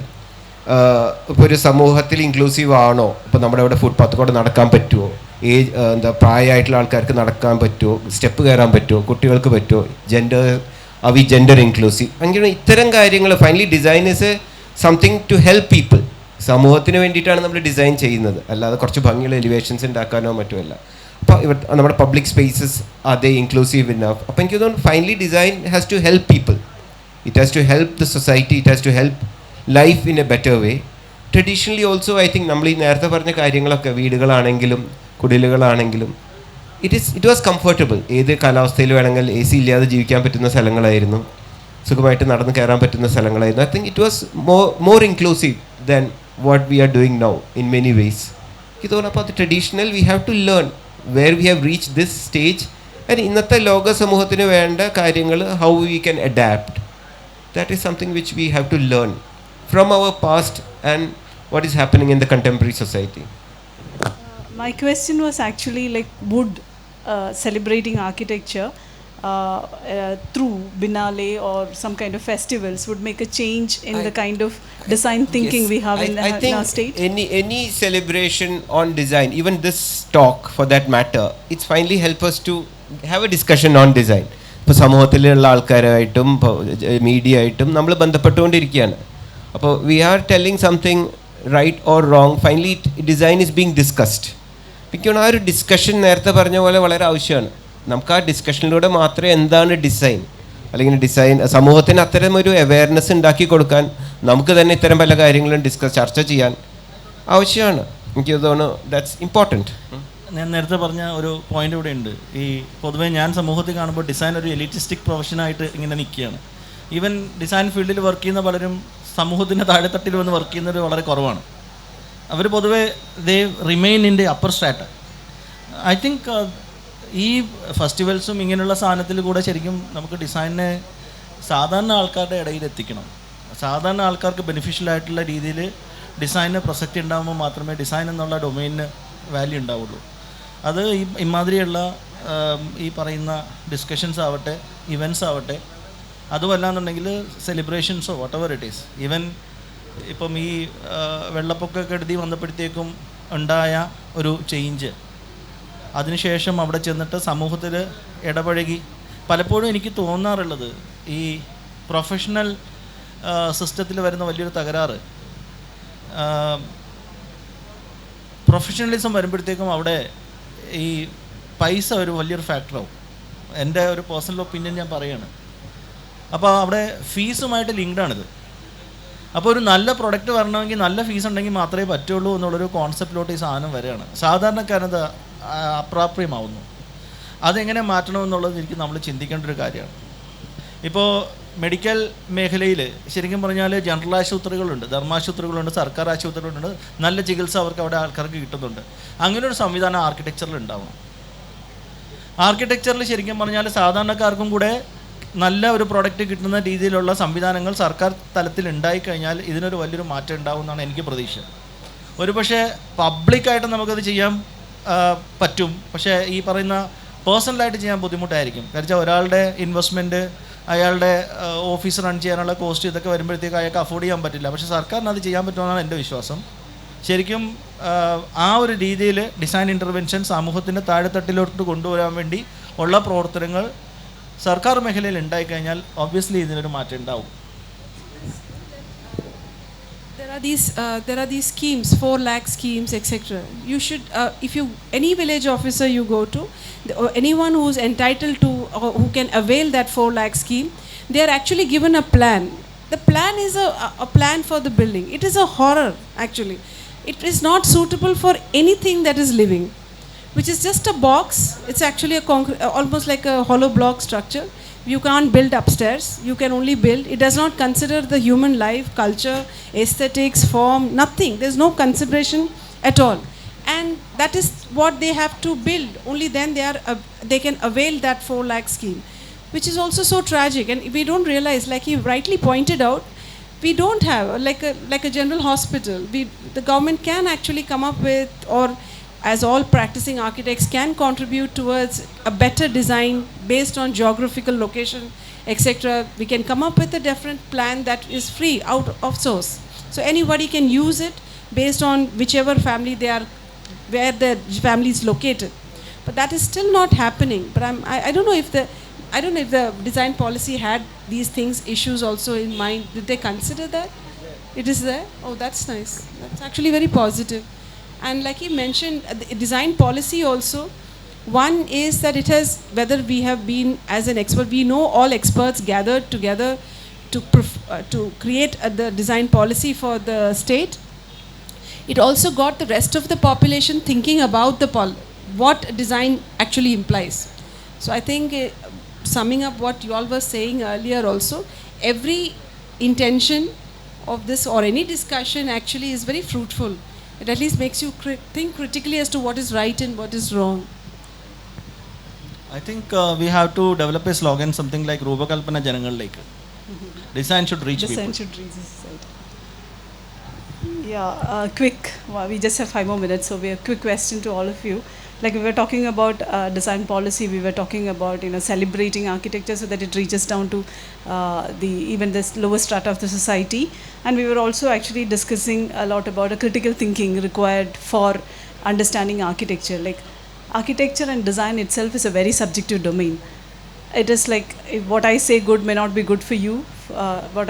ഇപ്പോൾ ഒരു സമൂഹത്തിൽ ഇൻക്ലൂസീവ് ആണോ? ഇപ്പോൾ നമ്മുടെ ഇവിടെ ഫുട്പാത്ത് കൂടെ നടക്കാൻ പറ്റുമോ? പ്രായമായിട്ടുള്ള ആൾക്കാർക്ക് നടക്കാൻ പറ്റുമോ? സ്റ്റെപ്പ് കയറാൻ പറ്റുമോ? കുട്ടികൾക്ക് പറ്റുമോ? ജെൻഡർ ഇൻക്ലൂസീവ് അങ്ങനെ ഇത്തരം കാര്യങ്ങൾ. Finally design is a something to help people. സമൂഹത്തിന് വേണ്ടിയിട്ടാണ് നമ്മൾ ഡിസൈൻ ചെയ്യുന്നത്, അല്ലാതെ കുറച്ച് ഭംഗിയുള്ള എലിവേഷൻസ് ഉണ്ടാക്കാനോ മറ്റുമല്ല. അപ്പോൾ നമ്മുടെ പബ്ലിക് സ്പേസസ് അതേ ഇൻക്ലൂസീവ് ഇനഫ്. അപ്പോൾ എനിക്ക് തോന്നുന്നു finally design has to help people. It has to help the society, it has to help life in a better way. Traditionally also I think നമ്മൾ ഈ നേരത്തെ പറഞ്ഞ കാര്യങ്ങളൊക്കെ, വീടുകളാണെങ്കിലും കുടിലുകളാണെങ്കിലും, ഇറ്റ് വാസ് കംഫർട്ടബിൾ. ഏത് കാലാവസ്ഥയിൽ വേണമെങ്കിൽ AC ഇല്ലാതെ ജീവിക്കാൻ പറ്റുന്ന സ്ഥലങ്ങളായിരുന്നു, സുഖമായിട്ട് നടന്ന് കയറാൻ പറ്റുന്ന സ്ഥലങ്ങളായിരുന്നു. I think it was more inclusive than what we are doing now in many ways. എനിക്ക് തോന്നുന്നു അപ്പോൾ അത് traditional we have to learn where we have reach this stage. And ഇന്നത്തെ ലോക സമൂഹത്തിന് വേണ്ട കാര്യങ്ങൾ how we can adapt, that is something which we have to learn from our past and what is happening in the contemporary society. My question was actually like, would celebrating architecture through Binale or some kind of festivals would make a change in the kind of design thinking we have in our state? Any celebration on design, even this talk for that matter, it's finally help us to have a discussion on design. ഇപ്പോൾ സമൂഹത്തിലുള്ള ആൾക്കാരായിട്ടും media ആയിട്ടും നമ്മൾ ബന്ധപ്പെട്ടുകൊണ്ടിരിക്കുകയാണ്. അപ്പോൾ we are telling something right or wrong, finally design is being discussed. എനിക്കാണ് ആ ഒരു discussion നേരത്തെ പറഞ്ഞ പോലെ വളരെ ആവശ്യമാണ്. നമുക്ക് ആ ഡിസ്കഷനിലൂടെ മാത്രമേ എന്താണ് ഡിസൈൻ, അല്ലെങ്കിൽ ഡിസൈൻ സമൂഹത്തിന് അത്തരം ഒരു അവയർനെസ് ഉണ്ടാക്കി കൊടുക്കാൻ നമുക്ക് തന്നെ ഇത്തരം പല കാര്യങ്ങളും ചർച്ച ചെയ്യാൻ ആവശ്യമാണ്. എനിക്ക് തോന്നുന്നു ദാറ്റ്സ് ഇമ്പോർട്ടൻറ്റ്. ഞാൻ നേരത്തെ പറഞ്ഞ ഒരു പോയിന്റ് ഇവിടെ ഉണ്ട്. ഈ പൊതുവേ ഞാൻ സമൂഹത്തിൽ കാണുമ്പോൾ ഡിസൈൻ ഒരു എലിറ്റിസ്റ്റിക് പ്രൊഫഷനായിട്ട് ഇങ്ങനെ നിൽക്കുകയാണ്. ഈവൻ ഡിസൈൻ ഫീൽഡിൽ വർക്ക് ചെയ്യുന്ന പലരും സമൂഹത്തിൻ്റെ താഴെത്തട്ടിൽ വന്ന് വർക്ക് ചെയ്യുന്നത് വളരെ കുറവാണ്. അവർ പൊതുവെ they remain in the upper strata. I think ഈ ഫെസ്റ്റിവൽസും ഇങ്ങനെയുള്ള സാധനത്തിൽ കൂടെ ശരിക്കും നമുക്ക് ഡിസൈനിനെ സാധാരണ ആൾക്കാരുടെ ഇടയിൽ എത്തിക്കണം. സാധാരണ ആൾക്കാർക്ക് ബെനിഫിഷ്യൽ ആയിട്ടുള്ള രീതിയിൽ ഡിസൈനിന് പ്രസക്തി ഉണ്ടാകുമ്പോൾ മാത്രമേ ഡിസൈൻ എന്നുള്ള ഡൊമൈനിന് വാല്യൂ ഉണ്ടാവുള്ളൂ. അത് ഇമാതിരിയുള്ള ഈ പറയുന്ന ഡിസ്കഷൻസ് ആവട്ടെ, ഇവൻറ്റ്സ് ആവട്ടെ, അതുമല്ലാന്നുണ്ടെങ്കിൽ സെലിബ്രേഷൻസോ whatever it is. Even ഇപ്പം ഈ വെള്ളപ്പൊക്കക്കെടുതി വന്നപ്പോഴത്തേക്കും ഉണ്ടായ ഒരു ചേഞ്ച്, അതിനുശേഷം അവിടെ ചെന്നിട്ട് സമൂഹത്തിൽ ഇടപഴകി. പലപ്പോഴും എനിക്ക് തോന്നാറുള്ളത് ഈ പ്രൊഫഷണൽ സിസ്റ്റത്തിൽ വരുന്ന വലിയൊരു തകരാറ്, പ്രൊഫഷണലിസം വരുമ്പോഴത്തേക്കും അവിടെ ഈ പൈസ ഒരു വലിയൊരു ഫാക്ടറാവും. എൻ്റെ ഒരു പേഴ്സണൽ ഒപ്പീനിയൻ ഞാൻ പറയുകയാണ്. അപ്പോൾ അവിടെ ഫീസുമായിട്ട് ലിങ്ക്ഡാണിത്. അപ്പോൾ ഒരു നല്ല പ്രൊഡക്റ്റ് വരണമെങ്കിൽ നല്ല ഫീസ് ഉണ്ടെങ്കിൽ മാത്രമേ പറ്റുള്ളൂ എന്നുള്ളൊരു കോൺസെപ്റ്റിലോട്ട് ഈ സാധനം വരികയാണ്. സാധാരണക്കാരത് അപ്രാപ്യമാവുന്നു. അതെങ്ങനെ മാറ്റണമെന്നുള്ളത് എനിക്ക് നമ്മൾ ചിന്തിക്കേണ്ട ഒരു കാര്യമാണ്. ഇപ്പോൾ മെഡിക്കൽ മേഖലയിൽ ശരിക്കും പറഞ്ഞാൽ ജനറൽ ആശുപത്രികളുണ്ട്, ധർമാശുപത്രികളുണ്ട്, സർക്കാർ ആശുപത്രികളുണ്ട്. നല്ല ചികിത്സ അവർക്ക് അവിടെ ആൾക്കാർക്ക് കിട്ടുന്നുണ്ട്. അങ്ങനെ ഒരു സംവിധാനം ആർക്കിടെക്ചറിൽ ഉണ്ടാവണം. ആർക്കിടെക്ചറിൽ ശരിക്കും പറഞ്ഞാൽ സാധാരണക്കാർക്കും കൂടെ നല്ല ഒരു പ്രോഡക്റ്റ് കിട്ടുന്ന രീതിയിലുള്ള സംവിധാനങ്ങൾ സർക്കാർ തലത്തിൽ ഉണ്ടായിക്കഴിഞ്ഞാൽ ഇതിനൊരു വലിയൊരു മാറ്റം ഉണ്ടാകുമെന്നാണ് എനിക്ക് പ്രതീക്ഷ. ഒരുപക്ഷെ പബ്ലിക്കായിട്ട് നമുക്കത് ചെയ്യാൻ പറ്റും, പക്ഷേ ഈ പറയുന്ന പേഴ്സണലായിട്ട് ചെയ്യാൻ ബുദ്ധിമുട്ടായിരിക്കും. കാരണം ഒരാളുടെ ഇൻവെസ്റ്റ്മെൻറ്റ്, അയാളുടെ ഓഫീസ് റൺ ചെയ്യാനുള്ള കോസ്റ്റ്, ഇതൊക്കെ വരുമ്പോഴത്തേക്ക് അയാൾക്ക് അഫോർഡ് ചെയ്യാൻ പറ്റില്ല. പക്ഷേ സർക്കാരിന് അത് ചെയ്യാൻ പറ്റുമെന്നാണ് എൻ്റെ വിശ്വാസം. ശരിക്കും ആ ഒരു രീതിയിൽ ഡിസൈൻ ഇൻ്റർവെൻഷൻ സമൂഹത്തിൻ്റെ താഴെത്തട്ടിലോട്ട് കൊണ്ടുവരാൻ വേണ്ടി ഉള്ള പ്രവർത്തനങ്ങൾ സർക്കാർ മേഖലയിൽ ഉണ്ടായിക്കഴിഞ്ഞാൽ ഒബ്വിയസ്ലി ഇതിനൊരു മാറ്റം ഉണ്ടാവും. There are these schemes, 4 lakh schemes, etc. You should, if you, any village officer you go to, anyone who is entitled to or who can avail that 4 lakh scheme, they are actually given a plan. The plan is a plan for the building. It is a horror actually. It is not suitable for anything that is living, which is just a box. It's actually almost like a hollow block structure. You can't build upstairs. You can only build. It does not consider the human life, culture, aesthetics, form, nothing. There's no consideration at all. And that is what they have to build. Only then they can avail that 4 lakh scheme, which is also so tragic. And we don't realize, like he rightly pointed out, we don't have like a general hospital. The government can actually come up with, or as all practicing architects can contribute towards a better design based on geographical location, etc. We can come up with a different plan that is free, out of source. So anybody can use it based on whichever family they are, where their family is located. But that is still not happening. But I don't know if the design policy had these things, issues also in mind. Did they consider that? It is there? Oh, that's nice. That's actually very positive. And like he mentioned, the design policy also, one is that it has, whether we have been as an expert, we know all experts gathered together to create the design policy for the state. It also got the rest of the population thinking about what design actually implies. So I think summing up what you all were saying earlier also, every intention of this or any discussion actually is very fruitful. It at least makes you think critically as to what is right and what is wrong. I think we have to develop a slogan, something like Rupakalpana Janangalike. Design should reach people. Design should reach the society. Yeah, quick. Well, we just have 5 more minutes, so we have a quick question to all of you. Like we were talking about design policy, we were talking about celebrating architecture so that it reaches down to even this lower strata of the society, and we were also actually discussing a lot about a critical thinking required for understanding architecture. Like architecture and design itself is a very subjective domain. It is like what I say good may not be good for you. What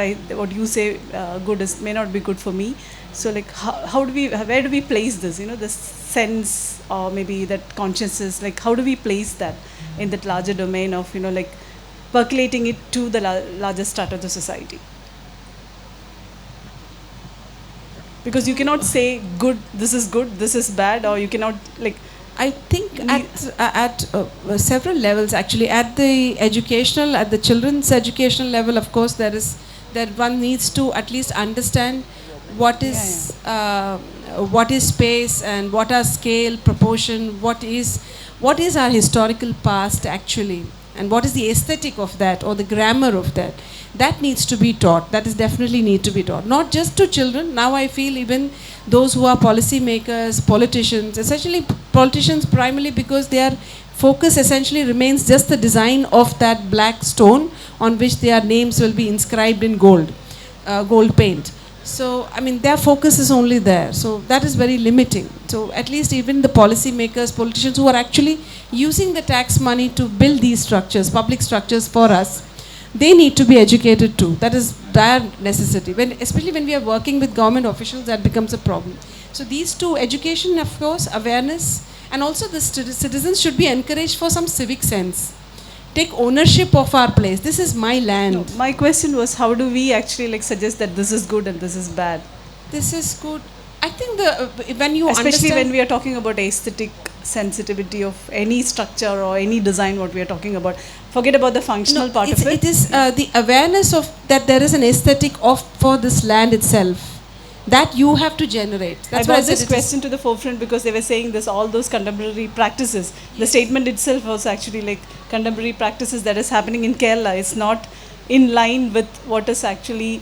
you say good may not be good for me. So like where do we place this? The sense or maybe that consciousness. Like how do we place that in that larger domain of like percolating it to the larger strata of the society? Because you cannot say good, this is bad, or you cannot like. I think at several levels actually, at the children's educational level, of course, that one needs to at least understand what is space and what are scale, proportion, what is our historical past actually, and what is the aesthetic of that or the grammar of that. That needs to be taught. That is definitely need to be taught. Not just to children. Now I feel even those who are policy makers, politicians, essentially politicians primarily, because their focus essentially remains just the design of that black stone on which their names will be inscribed in gold paint. So, I mean, their focus is only there. So, that is very limiting. So, at least even the policy makers, politicians who are actually using the tax money to build these structures, public structures for us, they need to be educated too. That is dire necessity. Especially when we are working with government officials, that becomes a problem. So, these two, education, of course, awareness, and also the citizens should be encouraged for some civic sense. Take ownership of our place. This is my land. No, my question was, how do we actually like suggest that this is good and this is bad? This is good. I think when you especially understand, when we are talking about aesthetic sensitivity of any structure or any design, what we are talking about. Forget about the functional part of it. It is the awareness of that there is an aesthetic for this land itself. That you have to generate. That's I brought this question to the forefront because they were saying this, all those contemporary practices. Yes. The statement itself was actually like contemporary practices that is happening in Kerala. It's not in line with what is actually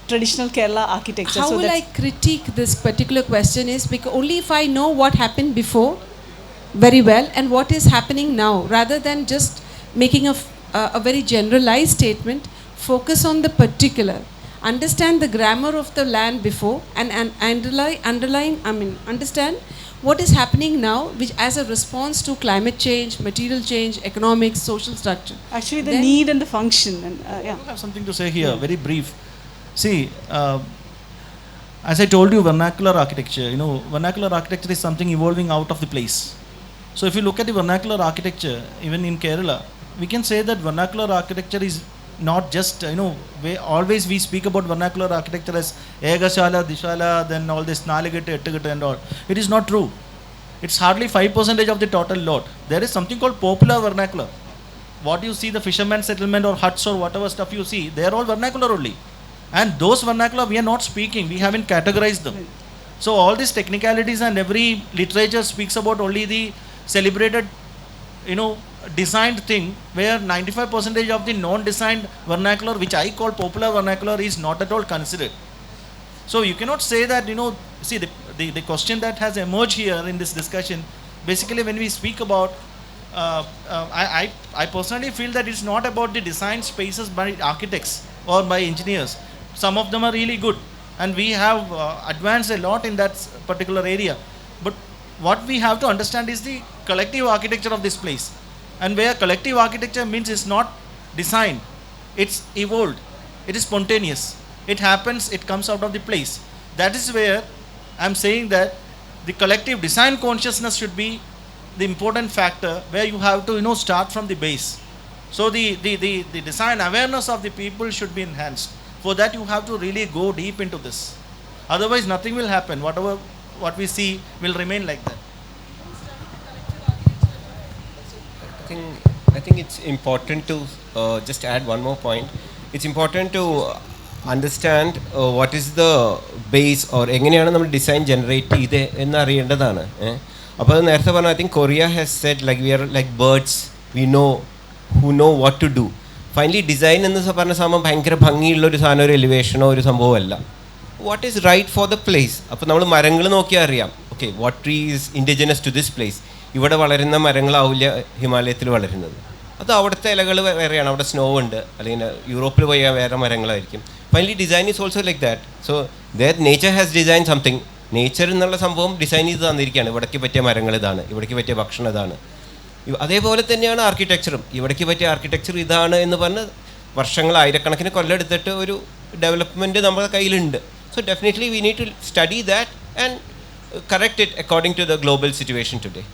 traditional Kerala architecture. How will I critique this particular question is because only if I know what happened before very well and what is happening now, rather than just making a very generalized statement, focus on the particular. Understand the grammar of the land before and understand what is happening now, which as a response to climate change, material change, economics, social structure. Actually, the need and the function. And, yeah. I have something to say here, very brief. See, as I told you, vernacular architecture, vernacular architecture is something evolving out of the place. So if you look at the vernacular architecture, even in Kerala, we can say that vernacular architecture is not just, always we speak about vernacular architecture as Egashala, Dishala, then all this Naligate, Ettigate and all. It is not true. It's hardly 5% of the total lot. There is something called popular vernacular. What you see, the fisherman settlement or huts or whatever stuff you see, they are all vernacular only. And those vernacular we are not speaking, we haven't categorized them. So all these technicalities and every literature speaks about only the celebrated, designed thing, where 95% of the non-designed vernacular, which I call popular vernacular, is not at all considered. So you cannot say that, see the question that has emerged here in this discussion, basically when we speak about, I personally feel that it's not about the design spaces by architects or by engineers. Some of them are really good and we have advanced a lot in that particular area. But what we have to understand is the collective architecture of this place. And where collective architecture means it's not designed, it's evolved, it is spontaneous, it happens, it comes out of the place. That is where I'm saying that the collective design consciousness should be the important factor, where you have to start from the base. So the design awareness of the people should be enhanced. For that you have to really go deep into this. Otherwise nothing will happen. What we see will remain like that. I think it's important to just add one more point. It's important to understand what is the base or എങ്ങനെയാണ് നമ്മൾ design generate ചെയ്ത് എന്നറിയേണ്ടതാണ്. അപ്പോൾ അത് നേരത്തെ പറഞ്ഞു, I think Korea has said like we are like birds, we know who know what to do. Finally design എന്ന് പറഞ്ഞ സംഭവം ഭയങ്കര ഭംഗിയുള്ള ഒരു സാധനം, ഒരു എലിവേഷനോ ഒരു സംഭവമല്ല. What is right for the place. അപ്പോൾ നമ്മൾ മരങ്ങൾ നോക്കിയാൽ അറിയാം, okay what tree is indigenous to this place. ഇവിടെ വളരുന്ന മരങ്ങളാവില്ല ഹിമാലയത്തിൽ വളരുന്നത്. അത് അവിടുത്തെ ഇലകൾ വേറെയാണ്, അവിടെ സ്നോ ഉണ്ട്, അല്ലെങ്കിൽ യൂറോപ്പിൽ പോയാൽ വേറെ മരങ്ങളായിരിക്കും. Finally design is also like that. So that nature has design something. Nature എന്നുള്ള സംഭവം ഡിസൈൻ ചെയ്ത് തന്നിരിക്കുകയാണ്. ഇവിടേക്ക് പറ്റിയ മരങ്ങൾ ഇതാണ്, ഇവിടേക്ക് പറ്റിയ ഭക്ഷണം ഇതാണ്. അതേപോലെ തന്നെയാണ് ആർക്കിടെക്ചറും. ഇവിടേക്ക് പറ്റിയ ആർക്കിടെക്ചർ ഇതാണ് എന്ന് പറഞ്ഞ് വർഷങ്ങൾ ആയിരക്കണക്കിന് കൊല്ലെടുത്തിട്ട് ഒരു ഡെവലപ്മെൻറ്റ് നമ്മുടെ കയ്യിലുണ്ട്. So definitely we need to study that and correct it according to the global situation today.